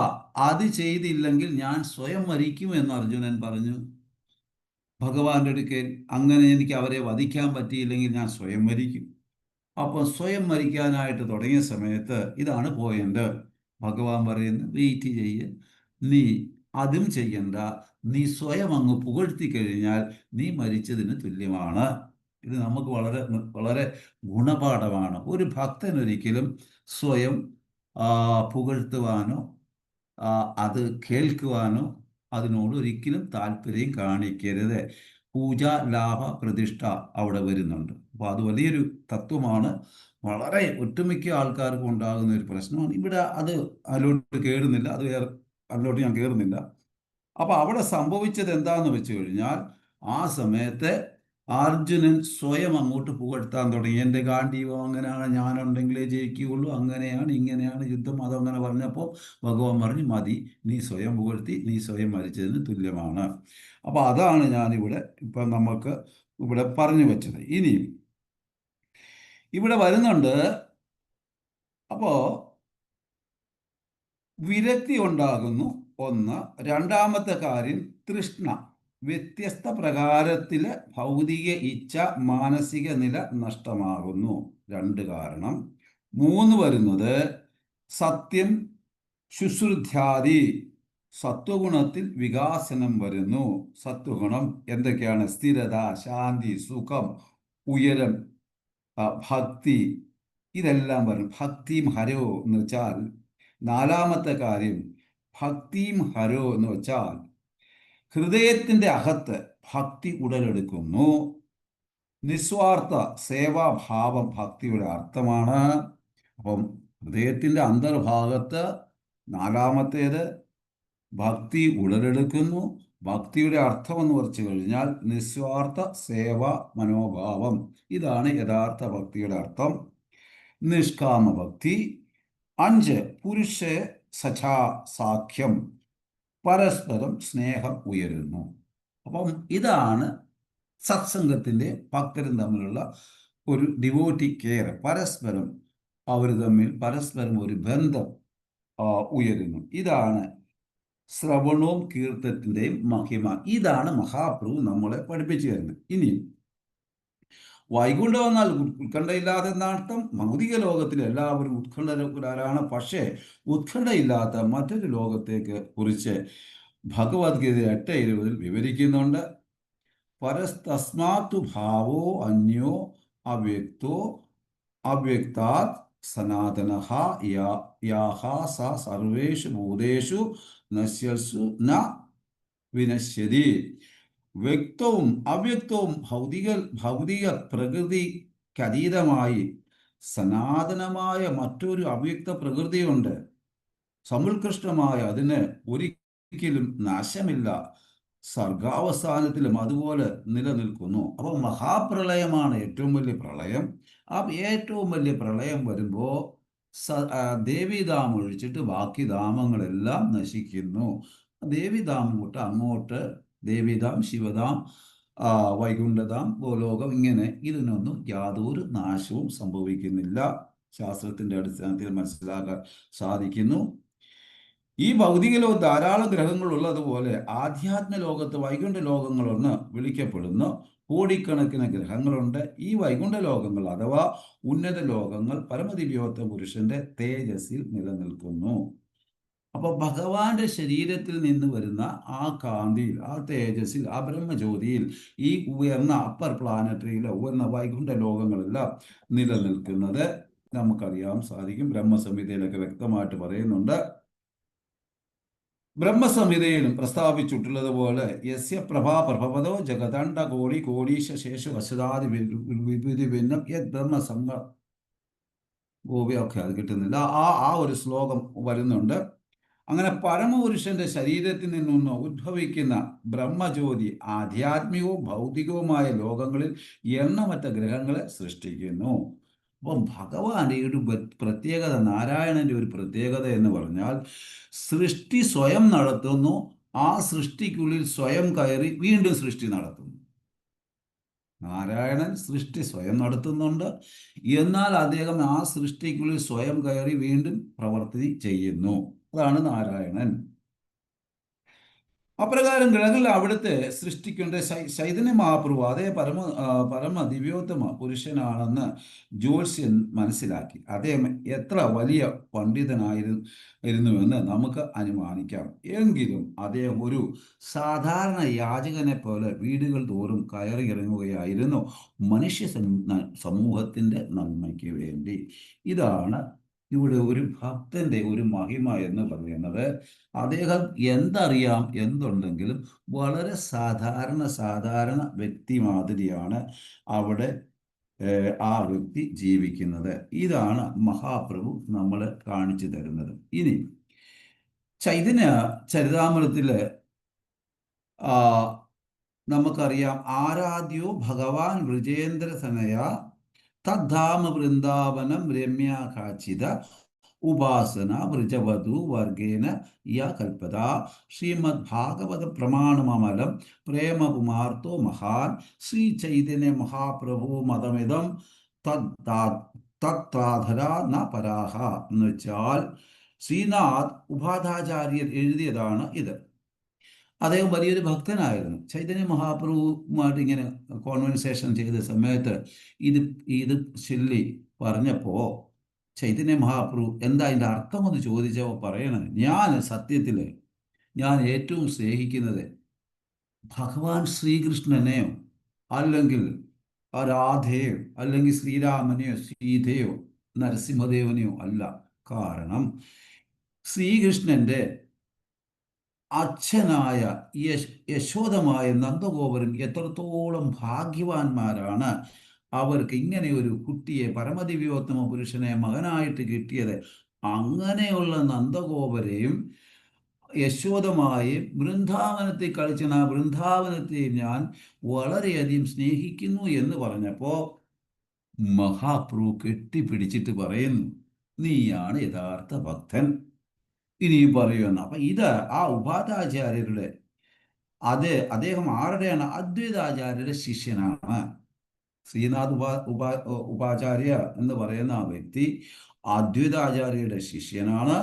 അത് ചെയ്തില്ലെങ്കിൽ ഞാൻ സ്വയം മരിക്കും എന്ന് അർജുനൻ പറഞ്ഞു ഭഗവാന്റെ അടുക്കൽ. അങ്ങനെ എനിക്ക് അവരെ വധിക്കാൻ പറ്റിയില്ലെങ്കിൽ ഞാൻ സ്വയം മരിക്കും. അപ്പോൾ സ്വയം മരിക്കാനായിട്ട് തുടങ്ങിയ സമയത്ത് ഇതാണ് പോയിന്റ്. ഭഗവാൻ പറയുന്നു, വെയിറ്റ് ചെയ്യ്, നീ അതും ചെയ്യണ്ട, നീ സ്വയം അങ്ങ് പുകഴ്ത്തി കഴിഞ്ഞാൽ നീ മരിച്ചതിന് തുല്യമാണ്. ഇത് നമുക്ക് വളരെ വളരെ ഗുണപാഠമാണ്. ഒരു ഭക്തൻ ഒരിക്കലും സ്വയം പുകഴ്ത്തുവാനോ അത് കേൾക്കുവാനോ അതിനോട് ഒരിക്കലും താല്പര്യം കാണിക്കരുത്. പൂജ, ലാഭ, പ്രതിഷ്ഠ അവിടെ വരുന്നുണ്ട്. അപ്പോൾ അത് വലിയൊരു തത്വമാണ്. വളരെ ഒട്ടുമിക്ക ആൾക്കാർക്കും ഉണ്ടാകുന്ന ഒരു പ്രശ്നമാണ്. ഇവിടെ അത് അതിലോട്ട് കയറുന്നില്ല, അത് വേറെ അതിലോട്ട് ഞാൻ കയറുന്നില്ല. അപ്പൊ അവിടെ സംഭവിച്ചത് എന്താന്ന് വെച്ച് കഴിഞ്ഞാൽ, ആ സമയത്ത് അർജുനൻ സ്വയം അങ്ങോട്ട് പുകഴ്ത്താൻ തുടങ്ങി. എൻ്റെ ഗാന്ധീവം അങ്ങനെയാണ്, ഞാനുണ്ടെങ്കിലേ ജയിക്കുകയുള്ളൂ, അങ്ങനെയാണ് ഇങ്ങനെയാണ് യുദ്ധം, അതങ്ങനെ പറഞ്ഞപ്പോൾ ഭഗവാൻ പറഞ്ഞു, മതി, നീ സ്വയം പുകഴ്ത്തി, നീ സ്വയം മരിച്ചതിന് തുല്യമാണ്. അപ്പൊ അതാണ് ഞാനിവിടെ ഇപ്പം നമുക്ക് ഇവിടെ പറഞ്ഞു വെച്ചത്. ഇനി ഇവിടെ വരുന്നുണ്ട്. അപ്പോ വിരക്തി ഉണ്ടാകുന്നു, ഒന്ന്. രണ്ടാമത്തെ കാര്യം തൃഷ്ണ. വ്യത്യസ്ത പ്രകാരത്തില് ഭൗതിക ഇച്ഛ, മാനസിക നില നഷ്ടമാകുന്നു. രണ്ട് കാരണം. മൂന്ന് വരുന്നത് സത്യം, ശുശ്രുത്യാദി. സത്വഗുണത്തിൽ വികാസനം വരുന്നു. സത്വഗുണം എന്തൊക്കെയാണ്? സ്ഥിരത, ശാന്തി, സുഖം, ഉയരം, ഭക്തി, ഇതെല്ലാം വരും. ഭക്തിം ഹരോ എന്ന് വെച്ചാൽ, നാലാമത്തെ കാര്യം ഭക്തിം ഹരോ എന്ന് വെച്ചാൽ ഹൃദയത്തിന്റെ അകത്ത് ഭക്തി ഉടലെടുക്കുന്നു. നിസ്വാർത്ഥ സേവാഭാവം ഭക്തിയുടെ അർത്ഥമാണ്. അപ്പം ഹൃദയത്തിന്റെ അന്തർഭാഗത്ത് നാലാമത്തേത് ഭക്തി ഉടലെടുക്കുന്നു. ഭക്തിയുടെ അർത്ഥം എന്ന് പറഞ്ഞു കഴിഞ്ഞാൽ നിസ്വാർത്ഥ സേവാ മനോഭാവം. ഇതാണ് യഥാർത്ഥ ഭക്തിയുടെ അർത്ഥം. നിഷ്കാമ ഭക്തി. 5 പുരുഷ സഖാ സാഖ്യം. പരസ്പരം സ്നേഹം ഉയരുന്നു. അപ്പം ഇതാണ് സത്സംഗത്തിന്റെ ഭക്തരും തമ്മിലുള്ള ഒരു ഡിവോട്ടി കെയർ. പരസ്പരം അവർ തമ്മിൽ പരസ്പരം ഒരു ബന്ധം ഉയരുന്നു. ഇതാണ് ശ്രവണവും കീർത്തനത്തിന്റെയും മഹിമ. ഇതാണ് മഹാപ്രഭു നമ്മളെ പഠിപ്പിച്ചു തരുന്നത്. ഇനി വൈകുണ്ഠം എന്നാൽ ഉത്കണ്ഠയില്ലാതെ എന്നർത്ഥം. ഭൗതിക ലോകത്തിൽ എല്ലാവരും ഉത്കണ്ഠരാണ്. പക്ഷേ ഉത്കണ്ഠയില്ലാത്ത മറ്റൊരു ലോകത്തേക്ക് കുറിച്ച് ഭഗവത്ഗീത 8:20 വിവരിക്കുന്നുണ്ട്. പരസ്തസ്മാത്തു ഭാവോ അന്യോ അവ്യക്തോ അവ്യക്താത് സനാതനഃ യാഹ സ സർവേഷു ഭൂതേഷു നശ്യത്സു ന വിനശ്യതി. വ്യക്തവും അവ്യക്തവും ഭൗതിക പ്രകൃതിക്കതീതമായി സനാതനമായ മറ്റൊരു അവ്യക്ത പ്രകൃതിയുണ്ട്. സമുത്കൃഷ്ടമായ അതിന് ഒരിക്കലും നാശമില്ല. സർഗാവസാനത്തിലും അതുപോലെ നിലനിൽക്കുന്നു. അപ്പോൾ മഹാപ്രളയമാണ് ഏറ്റവും വലിയ പ്രളയം. ആ ഏറ്റവും വലിയ പ്രളയം വരുമ്പോൾ ദേവീധാമം ഒഴിച്ചിട്ട് ബാക്കി ധാമങ്ങളെല്ലാം നശിക്കുന്നു. ദേവീധാമം തൊട്ട് അങ്ങോട്ട് ദേവീധാം, ശിവധാം, വൈകുണ്ഠധാം, ഗോലോകം, ഇങ്ങനെ ഇതിനൊന്നും യാതൊരു നാശവും സംഭവിക്കുന്നില്ല. ശാസ്ത്രത്തിന്റെ അടിസ്ഥാനത്തിൽ മനസ്സിലാക്കാൻ സാധിക്കുന്നു. ഈ ഭൗതിക ലോകത്ത് ധാരാളം ഗ്രഹങ്ങൾ ഉള്ളതുപോലെ ആധ്യാത്മ ലോകത്ത് വൈകുണ്ഠ ലോകങ്ങളെന്ന് വിളിക്കപ്പെടുന്ന കോടിക്കണക്കിന് ഗ്രഹങ്ങളുണ്ട്. ഈ വൈകുണ്ഠ ലോകങ്ങൾ അഥവാ ഉന്നത ലോകങ്ങൾ പരമദിവ്യോത്തമ പുരുഷന്റെ തേജസ്സിൽ നിലനിൽക്കുന്നു. അപ്പൊ ഭഗവാന്റെ ശരീരത്തിൽ നിന്ന് വരുന്ന ആ കാന്തിയിൽ, ആ തേജസ്സിൽ, ആ ബ്രഹ്മജ്യോതിയിൽ ഈ ഉയർന്ന അപ്പർ പ്ലാനറ്ററിയിലെ ഉയർന്ന വൈകുണ്ഠ ലോകങ്ങളെല്ലാം നിലനിൽക്കുന്നത് നമുക്കറിയാൻ സാധിക്കും. ബ്രഹ്മസംഹിതയിലൊക്കെ വ്യക്തമായിട്ട് പറയുന്നുണ്ട്. ബ്രഹ്മസംഹിതയിലും പ്രസ്താവിച്ചിട്ടുള്ളതുപോലെ യസ്യ പ്രഭാ പ്രഭവതോ ജഗദണ്ഡ കോടി കോടീശ ശേഷു വശദാതി വിഭൂതി ഭിന്നം യത് ബ്രഹ്മസംഗ ഗോപിയൊക്കെ അത് കിട്ടുന്നില്ല. ആ ഒരു ശ്ലോകം വരുന്നുണ്ട്. അങ്ങനെ പരമപുരുഷന്റെ ശരീരത്തിൽ നിന്നൊന്ന് ഉദ്ഭവിക്കുന്ന ബ്രഹ്മജ്യോതി ആധ്യാത്മികവും ഭൗതികവുമായ ലോകങ്ങളിൽ എണ്ണമറ്റ ഗ്രഹങ്ങളെ സൃഷ്ടിക്കുന്നു. അപ്പം ഭഗവാന്റെ ഒരു പ്രത്യേകത, നാരായണന്റെ ഒരു പ്രത്യേകത എന്ന് പറഞ്ഞാൽ സൃഷ്ടി സ്വയം നടത്തുന്നു. ആ സൃഷ്ടിക്കുള്ളിൽ സ്വയം കയറി വീണ്ടും സൃഷ്ടി നടത്തുന്നു. നാരായണൻ സൃഷ്ടി സ്വയം നടത്തുന്നുണ്ട്, എന്നാൽ അദ്ദേഹം ആ സൃഷ്ടിക്കുള്ളിൽ സ്വയം കയറി വീണ്ടും പ്രവർത്തി ചെയ്യുന്നു. അതാണ് നാരായണൻ. അപ്രകാരം ഗ്രഹങ്ങളിൽ അവിടുത്തെ സൃഷ്ടിക്കേണ്ട ചൈതന്യ മഹാപ്രഭു അതേ പരമ ദിവ്യോത്തമ പുരുഷനാണെന്ന് ജ്യോത്സ്യൻ മനസ്സിലാക്കി. അദ്ദേഹം എത്ര വലിയ പണ്ഡിതനായിരുന്നുവെന്ന് നമുക്ക് അനുമാനിക്കാം. എങ്കിലും അദ്ദേഹം ഒരു സാധാരണ യാചകനെ പോലെ വീടുകൾ തോറും കയറി ഇറങ്ങുകയായിരുന്നു, മനുഷ്യ സമൂഹത്തിന്റെ നന്മയ്ക്ക് വേണ്ടി. ഇതാണ് ഇവിടെ ഒരു ഭക്തന്റെ ഒരു മഹിമ എന്ന് പറയുന്നത്, അദ്ദേഹം എന്തറിയാം എന്തുണ്ടെങ്കിലും വളരെ സാധാരണ സാധാരണ വ്യക്തി മാതിരിയാണ് അവിടെ ആ വ്യക്തി ജീവിക്കുന്നത്. ഇതാണ് മഹാപ്രഭു നമ്മൾ കാണിച്ചു തരുന്നത്. ഇനി ചൈതന്യ ചരിതാമൃതത്തില് ആ നമുക്കറിയാം, ആരാധ്യോ ഭഗവാൻ വൃജേന്ദ്രസനയ തദ്ധാമ വൃന്ദാവനം രമ്യാകാചിത ഉപാസന വൃജവധു വർഗേന യ കൽപ്പത ശ്രീമദ് ഭാഗവത പ്രമാണമമലം പ്രേമകുമാർത്തോ മഹാൻ ശ്രീ ചൈതന്യ മഹാപ്രഭു മതമിതം തത്രാധര ന പരാഹ എന്ന് വെച്ചാൽ ശ്രീനാഥ് ഉപാധ്യാചാര്യർ എഴുതിയതാണ് ഇത്. അദ്ദേഹം വലിയൊരു ഭക്തനായിരുന്നു. ചൈതന്യ മഹാപ്രഭുവുമായിട്ട് ഇങ്ങനെ കോൺവെർസേഷൻ ചെയ്ത സമയത്ത് ഇത് ഇത് ചൊല്ലി പറഞ്ഞപ്പോൾ ചൈതന്യ മഹാപ്രഭു എന്താ അതിൻ്റെ അർത്ഥമെന്ന് ചോദിച്ചപ്പോൾ പറയണത്, ഞാൻ സത്യത്തിൽ ഞാൻ ഏറ്റവും സ്നേഹിക്കുന്നത് ഭഗവാൻ ശ്രീകൃഷ്ണനെയോ അല്ലെങ്കിൽ രാധയോ അല്ലെങ്കിൽ ശ്രീരാമനെയോ സീതയോ നരസിംഹദേവനെയോ അല്ല. കാരണം ശ്രീകൃഷ്ണന്റെ അച്ഛനായ യശോദമായ നന്ദഗോപരും എത്രത്തോളം ഭാഗ്യവാന്മാരാണ്. അവർക്ക് ഇങ്ങനെ ഒരു കുട്ടിയെ, പരമദിവ്യോത്തമ പുരുഷനെ മകനായിട്ട് കിട്ടിയത്. അങ്ങനെയുള്ള നന്ദഗോപരെയും യശോദമായും വൃന്ദാവനത്തിൽ കളിച്ച ആ വൃന്ദാവനത്തെയും ഞാൻ വളരെയധികം സ്നേഹിക്കുന്നു എന്ന് പറഞ്ഞപ്പോൾ മഹാപ്രഭു കെട്ടിപ്പിടിച്ചിട്ട് പറയുന്നു, നീയാണ് യഥാർത്ഥ ഭക്തൻ. ഇനിയും പറയുമെന്ന്. അപ്പൊ ഇത് ആ ഉപാധ്യാചാര്യരുടെ, അദ്ദേഹം ആരുടെയാണ്? അദ്വൈതാചാര്യരുടെ ശിഷ്യനാണ്. ശ്രീനാഥ് ഉപാചാര്യ എന്ന് പറയുന്ന ആ വ്യക്തി അദ്വൈതാചാര്യയുടെ ശിഷ്യനാണ്.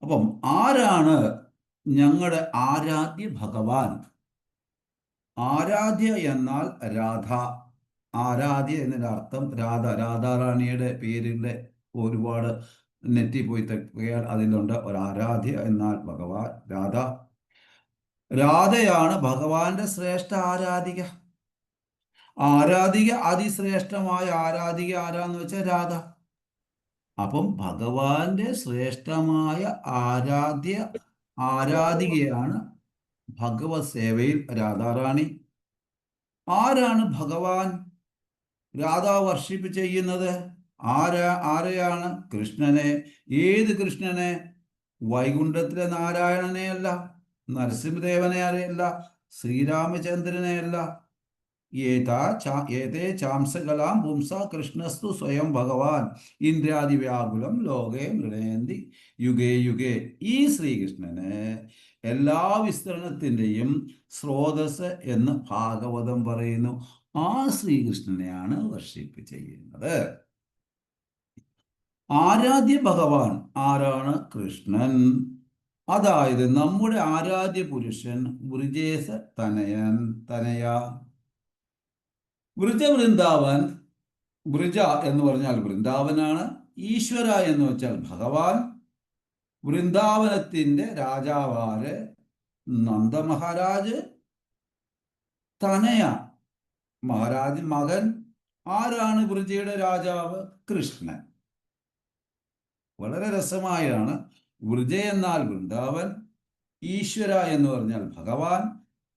അപ്പം ആരാണ് ഞങ്ങളുടെ ആരാധ്യ ഭഗവാൻ? ആരാധ്യ എന്നാൽ രാധ. ആരാധ്യ എന്നതിൻ്റെ അർത്ഥം രാധ. രാധാറാണിയുടെ പേരിൻ്റെ ഒരുപാട് നെറ്റിൽ പോയി തപ്പിയാൽ അതിലുണ്ട് ഒരു ആരാധ്യ എന്നാൽ ഭഗവാൻ രാധ. രാധയാണ് ഭഗവാന്റെ ശ്രേഷ്ഠ ആരാധിക. ആരാധിക അതിശ്രേഷ്ഠമായ ആരാധിക ആരാന്ന് വെച്ചാൽ രാധ. അപ്പം ഭഗവാന്റെ ശ്രേഷ്ഠമായ ആരാധികയാണ് ഭഗവത് സേവയിൽ രാധാറാണി. ആരാണ് ഭഗവാൻ രാധ വർഷിപ്പ് ചെയ്യുന്നത്? ആരെയാണ്? കൃഷ്ണനെ. ഏത് കൃഷ്ണനെ? വൈകുണ്ഠത്തിലെ നാരായണനെ അല്ല, നരസിംഹദേവനെ അല്ല, ശ്രീരാമചന്ദ്രനെ അല്ല. ഏതേ ചാംസകലാം പുംസ കൃഷ്ണസ്തു സ്വയം ഭഗവാൻ ഇന്ദ്രാദിവ്യാകുലം ലോകേ മൃണയന്തി യുഗേ യുഗേ. ഈ ശ്രീകൃഷ്ണന് എല്ലാ വിസ്തരണത്തിൻ്റെയും സ്രോതസ് എന്ന് ഭാഗവതം പറയുന്നു. ആ ശ്രീകൃഷ്ണനെയാണ് വർഷിപ്പ് ചെയ്യുന്നത്. ആരാധ്യ ഭഗവാൻ ആരാണ്? കൃഷ്ണൻ. അതായത് നമ്മുടെ ആരാധ്യ പുരുഷൻ വൃജേശ തനയ. വൃന്ദാവൻ, വൃജ എന്ന് പറഞ്ഞാൽ വൃന്ദാവനാണ്. ഈശ്വര എന്ന് വെച്ചാൽ ഭഗവാൻ. വൃന്ദാവനത്തിന്റെ രാജാവാര്? നന്ദമഹാരാജ്. തനയ മഹാരാജ് മകൻ. ആരാണ് വൃജയുടെ രാജാവ്? കൃഷ്ണൻ. വളരെ രസമായാണ്. വൃജ എന്നാൽ വൃന്ദാവൻ, ഈശ്വര എന്ന് പറഞ്ഞാൽ ഭഗവാൻ,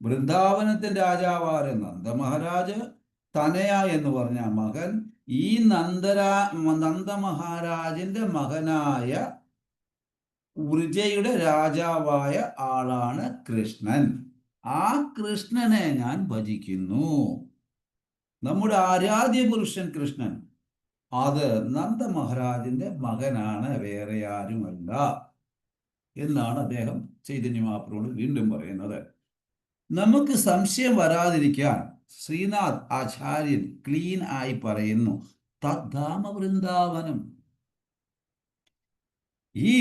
വൃന്ദാവനത്തിന്റെ രാജാവാര് നന്ദമഹാരാജ്, തനയ എന്ന് പറഞ്ഞ മകൻ. ഈ നന്ദമഹാരാജിന്റെ മകനായ വൃജയുടെ രാജാവായ ആളാണ് കൃഷ്ണൻ. ആ കൃഷ്ണനെ ഞാൻ ഭജിക്കുന്നു. നമ്മുടെ ആരാധ്യ പുരുഷൻ കൃഷ്ണൻ അത് നന്ദമഹാരാജിന്റെ മകനാണ്, വേറെ ആരുമല്ല എന്നാണ് അദ്ദേഹം ചൈതന്യ മഹാപ്രഭുവോട് വീണ്ടും പറയുന്നത്. നമുക്ക് സംശയം വരാതിരിക്കാൻ ശ്രീനാഥ് ആചാര്യൻ ക്ലീൻ ആയി പറയുന്നു, തദ്ധാമ വൃന്ദാവനം. ഈ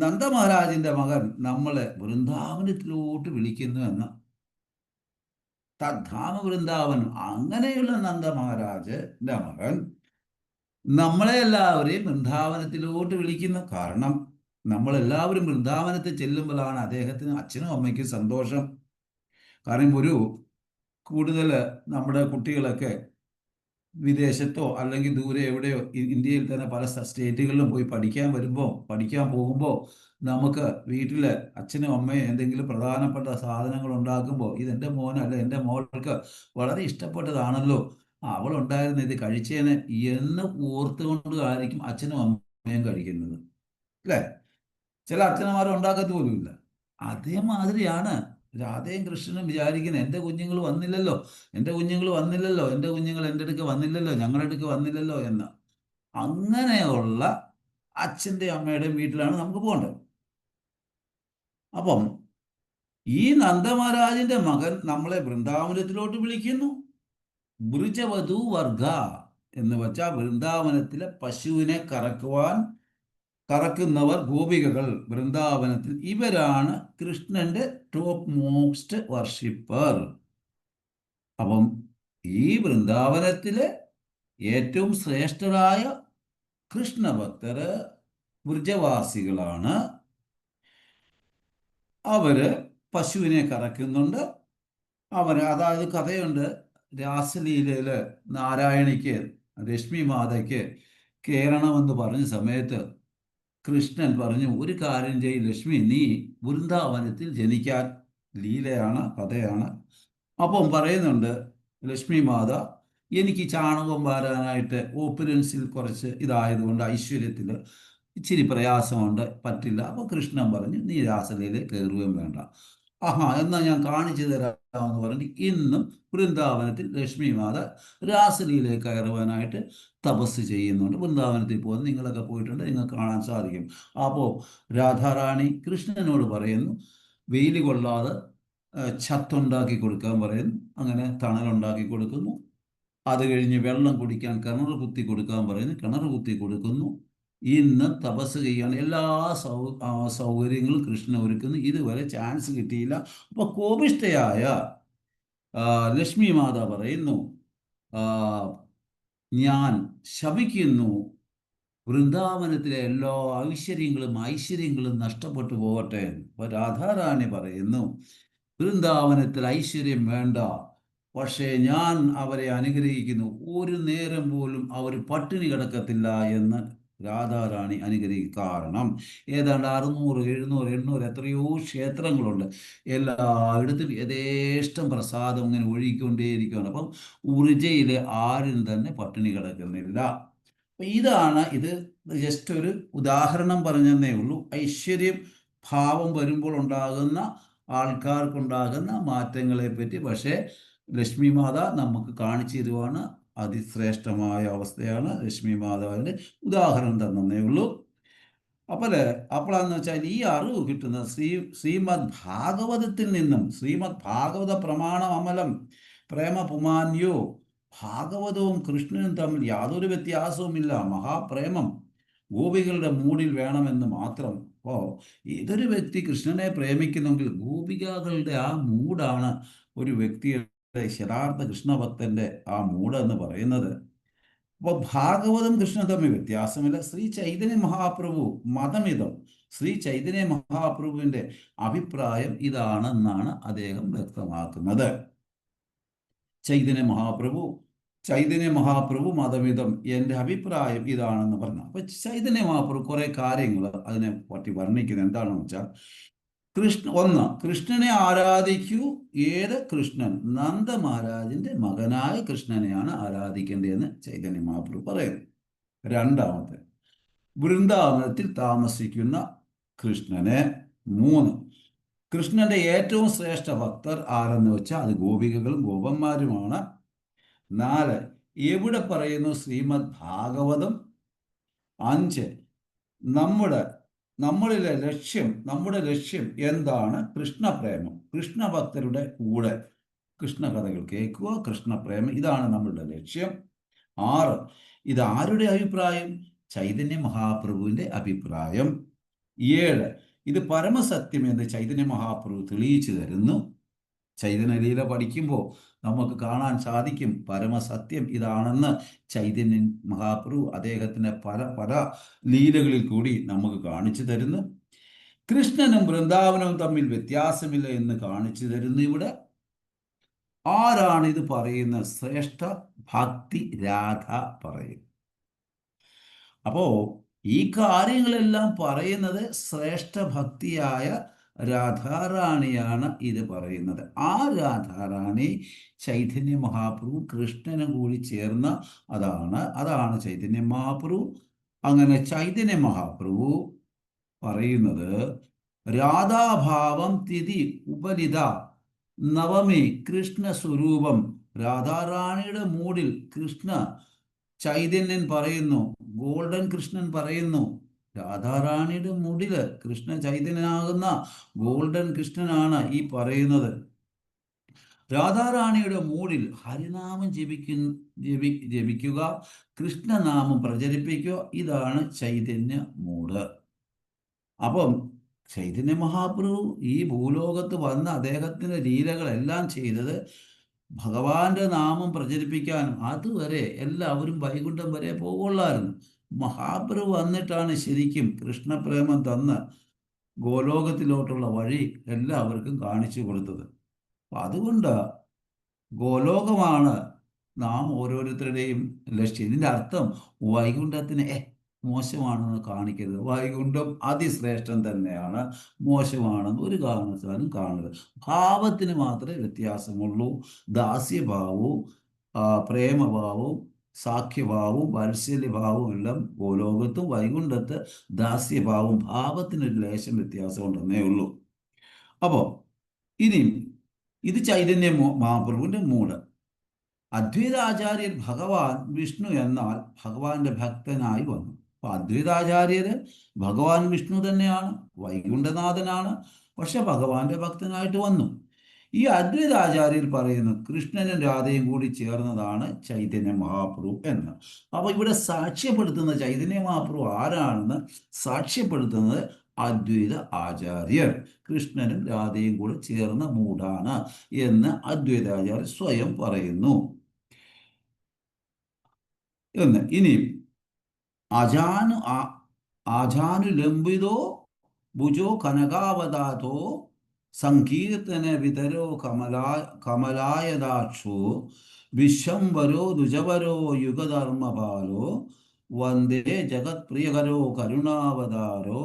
നന്ദമഹാരാജിന്റെ മകൻ നമ്മളെ വൃന്ദാവനത്തിലോട്ട് വിളിക്കുന്നു എന്ന്. തദ്ധാമ വൃന്ദാവനം. അങ്ങനെയുള്ള നന്ദമഹാരാജന്റെ മകൻ നമ്മളെ എല്ലാവരെയും വൃന്ദാവനത്തിലോട്ട് വിളിക്കുന്നു. കാരണം നമ്മളെല്ലാവരും വൃന്ദാവനത്തിൽ ചെല്ലുമ്പോഴാണ് അദ്ദേഹത്തിന്, അച്ഛനും അമ്മയ്ക്കും സന്തോഷം. കാരണം കൂടുതൽ നമ്മുടെ കുട്ടികളൊക്കെ വിദേശത്തോ അല്ലെങ്കിൽ ദൂരെ എവിടെയോ ഇന്ത്യയിൽ തന്നെ പല സ്റ്റേറ്റുകളിലും പോയി പഠിക്കാൻ വരുമ്പോൾ പഠിക്കാൻ പോകുമ്പോൾ നമുക്ക് വീട്ടില് അച്ഛനും അമ്മയും എന്തെങ്കിലും പ്രധാനപ്പെട്ട സാധനങ്ങൾ ഉണ്ടാക്കുമ്പോൾ ഇതെൻ്റെ മോന് അല്ലെ എൻ്റെ മോൾക്ക് വളരെ ഇഷ്ടപ്പെട്ടതാണല്ലോ, അവൾ ഉണ്ടായിരുന്ന ഇത് കഴിച്ചേന് എന്ന് ഓർത്തുകൊണ്ട് ആയിരിക്കും അച്ഛനും അമ്മയും കഴിക്കുന്നത്, അല്ലേ? ചില അച്ഛനമാർ ഉണ്ടാക്കത്ത് പോലുമില്ല. അതേമാതിരിയാണ് രാധയും കൃഷ്ണനും വിചാരിക്കുന്നത്, എൻ്റെ കുഞ്ഞുങ്ങൾ വന്നില്ലല്ലോ, എൻ്റെ കുഞ്ഞുങ്ങൾ വന്നില്ലല്ലോ, എൻ്റെ കുഞ്ഞുങ്ങൾ എൻ്റെ അടുക്ക് വന്നില്ലല്ലോ, ഞങ്ങളുടെ അടുക്ക് വന്നില്ലല്ലോ എന്ന്. അങ്ങനെയുള്ള അച്ഛൻ്റെ അമ്മയുടെയും വീട്ടിലാണ് നമുക്ക് പോകേണ്ടത്. അപ്പം ഈ നന്ദമഹാരാജിന്റെ മകൻ നമ്മളെ വൃന്ദാവനത്തിലോട്ട് വിളിക്കുന്നു. ബ്രിജവധു വർഗ എന്ന് വെച്ചാൽ വൃന്ദാവനത്തിലെ പശുവിനെ കറക്കുന്നവർ, ഗോപികകൾ വൃന്ദാവനത്തിൽ ഇവരാണ് കൃഷ്ണന്റെ ടോപ്പ് മോസ്റ്റ് വർഷിപ്പർ. അപ്പം ഈ വൃന്ദാവനത്തിലെ ഏറ്റവും ശ്രേഷ്ഠരായ കൃഷ്ണഭക്തര് വൃജവാസികളാണ്. അവര് പശുവിനെ കറക്കുന്നുണ്ട്. അതായത് കഥയുണ്ട്, രാസലീലയില് നാരായണിക്ക് രശ്മി മാതയ്ക്ക് കേറണമെന്ന് പറഞ്ഞ സമയത്ത് കൃഷ്ണൻ പറഞ്ഞു, ഒരു കാര്യം ചെയ്യും ലക്ഷ്മി, നീ വൃന്ദാവനത്തിൽ ജനിക്കാൻ. ലീലയാണ്, കഥയാണ്. അപ്പം പറയുന്നുണ്ട് ലക്ഷ്മി മാത, എനിക്ക് ചാണകം വാരാനായിട്ട് ഓപ്പുലൻസിൽ കുറച്ച് ഇതായതുകൊണ്ട് ഐശ്വര്യത്തിൽ ഇച്ചിരി പ്രയാസമുണ്ട്, പറ്റില്ല. അപ്പോൾ കൃഷ്ണൻ പറഞ്ഞു, നീ രാസലീലയിൽ കയറുകയും വേണ്ട. ആഹാ, എന്നാൽ ഞാൻ കാണിച്ചു തരാമെന്ന് പറഞ്ഞ് ഇന്നും വൃന്ദാവനത്തിൽ ലക്ഷ്മി മാത രാസലീലയിൽ കയറുവാനായിട്ട് തപസ് ചെയ്യുന്നുണ്ട്. വൃന്ദാവനത്തിൽ പോകുന്ന നിങ്ങളൊക്കെ പോയിട്ടുണ്ട്, നിങ്ങൾക്ക് കാണാൻ സാധിക്കും. അപ്പോൾ രാധാറാണി കൃഷ്ണനോട് പറയുന്നു, വെയിൽ കൊള്ളാതെ ഛത്തുണ്ടാക്കി കൊടുക്കാൻ പറയുന്നു. അങ്ങനെ തണലുണ്ടാക്കി കൊടുക്കുന്നു. അത് കഴിഞ്ഞ് വെള്ളം കുടിക്കാൻ കിണർ കുത്തി കൊടുക്കാൻ പറയുന്നു. കിണർ കുത്തി കൊടുക്കുന്നു. ഇന്ന് തപസ് ചെയ്യാൻ എല്ലാ സൗകര്യങ്ങളും കൃഷ്ണൻ ഒരുക്കുന്നു. ഇതുവരെ ചാൻസ് കിട്ടിയില്ല. അപ്പൊ കോപിഷ്ഠയായ ലക്ഷ്മി മാത പറയുന്നു, ഞാൻ ശപിക്കുന്നു, വൃന്ദാവനത്തിലെ എല്ലാ ഐശ്വര്യങ്ങളും നഷ്ടപ്പെട്ടു പോകട്ടെ. അപ്പൊ രാധാറാണി പറയുന്നു, വൃന്ദാവനത്തിൽ ഐശ്വര്യം വേണ്ട, പക്ഷേ ഞാൻ അവരെ അനുഗ്രഹിക്കുന്നു, ഒരു നേരം പോലും അവർ പട്ടിണി കിടക്കത്തില്ല എന്ന് രാധാറാണി അനുഗ്രഹിക്കും. കാരണം ഏതാണ്ട് 600, 700, 800 എത്രയോ ക്ഷേത്രങ്ങളുണ്ട്. എല്ലായിടത്തും യഥേഷ്ടം പ്രസാദം ഇങ്ങനെ ഒഴുകിക്കൊണ്ടേയിരിക്കുകയാണ്. അപ്പം ഉർജയിലെ ആരും തന്നെ പട്ടിണി കിടക്കുന്നില്ല. ഇതാണ് ഇത്. ജസ്റ്റ് ഒരു ഉദാഹരണം പറഞ്ഞതേ ഉള്ളൂ. ഐശ്വര്യം ഭാവം വരുമ്പോൾ ഉണ്ടാകുന്ന ആൾക്കാർക്കുണ്ടാകുന്ന മാറ്റങ്ങളെ പറ്റി. പക്ഷേ ലക്ഷ്മി മാത നമുക്ക് കാണിച്ചു തരുവാണ്. അതിശ്രേഷ്ഠമായ അവസ്ഥയാണ് ലക്ഷ്മി മാതാവിൻ്റെ ഉദാഹരണം തന്നേ ഉള്ളൂ. അപ്പോഴാന്ന് വെച്ചാൽ ഈ അറിവ് കിട്ടുന്ന ശ്രീമദ് ഭാഗവതത്തിൽ നിന്നും. ശ്രീമദ് ഭാഗവത പ്രമാണം അമലം പ്രേമ പുമാന്യോ. ഭാഗവതവും കൃഷ്ണനും തമ്മിൽ യാതൊരു വ്യത്യാസവുമില്ല. മഹാപ്രേമം ഗോപികളുടെ മൂഡിൽ വേണമെന്ന് മാത്രം. അപ്പോൾ ഏതൊരു വ്യക്തി കൃഷ്ണനെ പ്രേമിക്കുന്നെങ്കിൽ ഗോപികകളുടെ ആ മൂഡാണ് ഒരു വ്യക്തിയുടെ യഥാർത്ഥ കൃഷ്ണഭക്തന്റെ ആ മൂഡ് എന്ന് പറയുന്നത്. അപ്പോൾ ഭാഗവതം കൃഷ്ണൻ തമ്മിൽ വ്യത്യാസമില്ല. ശ്രീ ചൈതന്യ മഹാപ്രഭു മതമിതം. ശ്രീ ചൈതന്യ മഹാപ്രഭുവിന്റെ അഭിപ്രായം ഇതാണെന്നാണ് അദ്ദേഹം വ്യക്തമാക്കുന്നത്. ചൈതന്യ മഹാപ്രഭു മതമിതം, എൻ്റെ അഭിപ്രായം ഇതാണെന്ന് പറഞ്ഞു. അപ്പൊ ചൈതന്യ മഹാപ്രഭു കുറെ കാര്യങ്ങൾ അതിനെ പറ്റി വർണ്ണിക്കുന്നത് എന്താണെന്ന് വെച്ചാൽ, കൃഷ്ണനെ ആരാധിക്കൂ. ഏത് കൃഷ്ണൻ? നന്ദ മഹാരാജിന്റെ മകനായ കൃഷ്ണനെയാണ് ആരാധിക്കേണ്ടതെന്ന് ചൈതന്യ മഹാപ്രഭു പറയുന്നു. രണ്ടാമത്തെ, വൃന്ദാവനത്തിൽ താമസിക്കുന്ന കൃഷ്ണനെ. 3, കൃഷ്ണന്റെ ഏറ്റവും ശ്രേഷ്ഠ ഭക്തർ ആരെന്ന് വെച്ചാൽ അത് ഗോപികകളും ഗോപന്മാരുമാണ്. 4, എവിടെ പറയുന്നു? ശ്രീമദ് ഭാഗവതം. 5, നമ്മുടെ ലക്ഷ്യം എന്താണ്? കൃഷ്ണപ്രേമം. കൃഷ്ണഭക്തരുടെ കൂടെ കൃഷ്ണകഥകൾ കേൾക്കുക, കൃഷ്ണപ്രേമം, ഇതാണ് നമ്മളുടെ ലക്ഷ്യം. 6, ഇത് ആരുടെ അഭിപ്രായം? ചൈതന്യ മഹാപ്രഭുവിന്റെ അഭിപ്രായം. 7, ഇത് പരമസത്യം എന്ന് ചൈതന്യ മഹാപ്രഭു തെളിയിച്ചു തരുന്നു. ചൈതന്യലീല പഠിക്കുമ്പോൾ നമുക്ക് കാണാൻ സാധിക്കും പരമസത്യം ഇതാണെന്ന്. ചൈതന്യ മഹാപ്രഭു അദ്ദേഹത്തിന്റെ പല ലീലകളിൽ കൂടി നമുക്ക് കാണിച്ചു തരുന്നു. കൃഷ്ണനും വൃന്ദാവനവും തമ്മിൽ വ്യത്യാസമില്ല എന്ന് കാണിച്ചു തരുന്നു ഇവിടെ. ആരാണ് ഇത് പറയുന്ന? ശ്രേഷ്ഠ ഭക്തി രാധ പറയും. അപ്പോ ഈ കാര്യങ്ങളെല്ലാം പറയുന്നത് ശ്രേഷ്ഠ ഭക്തിയായ രാധാറാണിയാണ് ഇത് പറയുന്നത്. ആ രാധാറാണി ചൈതന്യ മഹാപ്രഭു കൃഷ്ണനും കൂടി ചേർന്ന അതാണ് ചൈതന്യ മഹാപ്രഭു. അങ്ങനെ ചൈതന്യ മഹാപ്രഭു പറയുന്നത് രാധാഭാവം തിഥി ഉപലിത നവമി കൃഷ്ണ സ്വരൂപം. രാധാറാണിയുടെ മൂഡിൽ കൃഷ്ണ ചൈതന്യൻ പറയുന്നു, ഗോൾഡൻ കൃഷ്ണൻ പറയുന്നു, രാധാറാണിയുടെ മൂഡില് കൃഷ്ണ ചൈതന്യനാകുന്ന ഗോൾഡൻ കൃഷ്ണനാണ് ഈ പറയുന്നത്. രാധാറാണിയുടെ മൂഡിൽ ഹരിനാമം ജപിക്കുക, കൃഷ്ണനാമം പ്രചരിപ്പിക്കുക, ഇതാണ് ചൈതന്യ മൂഡ്. അപ്പം ചൈതന്യ മഹാപ്രഭു ഈ ഭൂലോകത്ത് വന്ന് അദ്ദേഹത്തിൻ്റെ ലീലകളെല്ലാം ചെയ്തത് ഭഗവാന്റെ നാമം പ്രചരിപ്പിക്കാനും. അതുവരെ എല്ലാവരും വൈകുണ്ഠം വരെ പോകുള്ളായിരുന്നു. മഹാപ്രഭു വന്നിട്ടാണ് ശരിക്കും കൃഷ്ണപ്രേമം തന്ന് ഗോലോകത്തിലോട്ടുള്ള വഴി എല്ലാവർക്കും കാണിച്ചു കൊടുത്തത്. അപ്പം അതുകൊണ്ട് ഗോലോകമാണ് നാം ഓരോരുത്തരുടെയും ലക്ഷ്യം. ഇതിൻ്റെ അർത്ഥം വൈകുണ്ഠത്തിന് മോശമാണെന്ന് കാണിക്കരുത്. വൈകുണ്ഠം അതിശ്രേഷ്ഠം തന്നെയാണ്, മോശമാണെന്ന് ഒരു കാരണവശാലും കാണരുത്. ഭാവത്തിന് മാത്രമേ വ്യത്യാസമുള്ളൂ. ദാസ്യഭാവവും പ്രേമഭാവവും സാഖ്യഭാവവും വാത്സല്യഭാവവും എല്ലാം ഗോലോകത്തും വൈകുണ്ഠത്ത് ദാസ്യഭാവവും ഭാവത്തിനൊരു ലേശം വ്യത്യാസം ഉണ്ടെന്നേ ഉള്ളൂ. അപ്പോൾ ഇനി ഇത് ചൈതന്യ മഹാപ്രഭുവിൻ്റെ മൂഡ്. അദ്വൈതാചാര്യർ ഭഗവാൻ വിഷ്ണു എന്നാൽ ഭഗവാന്റെ ഭക്തനായി വന്നു. അപ്പൊ അദ്വൈതാചാര്യര് ഭഗവാൻ വിഷ്ണു തന്നെയാണ്, വൈകുണ്ഠനാഥനാണ്, പക്ഷെ ഭഗവാന്റെ ഭക്തനായിട്ട് വന്നു. ഈ അദ്വൈതാചാര്യർ പറയുന്നു കൃഷ്ണനും രാധയും കൂടി ചേർന്നതാണ് ചൈതന്യ മഹാപ്രഭു എന്ന്. അപ്പൊ ഇവിടെ സാക്ഷ്യപ്പെടുത്തുന്ന ചൈതന്യ മഹാപ്രഭു ആരാണെന്ന് സാക്ഷ്യപ്പെടുത്തുന്നത് അദ്വൈത ആചാര്യർ. കൃഷ്ണനും രാധയും കൂടെ ചേർന്ന മൂടാണ് എന്ന് അദ്വൈതാചാര്യർ സ്വയം പറയുന്നു എന്ന്. ഇനി ആജാനുലംബിതോ ഭുജോ കനകാവതാതോ സങ്കീർത്തന വിതരോ കമലായദാക്ഷോ വിശ്വംവരോ ദുജവരോ യുഗധർമ്മപാലോ വന്ദേ ജഗത്പ്രിയകരോ കരുണാവതാരോ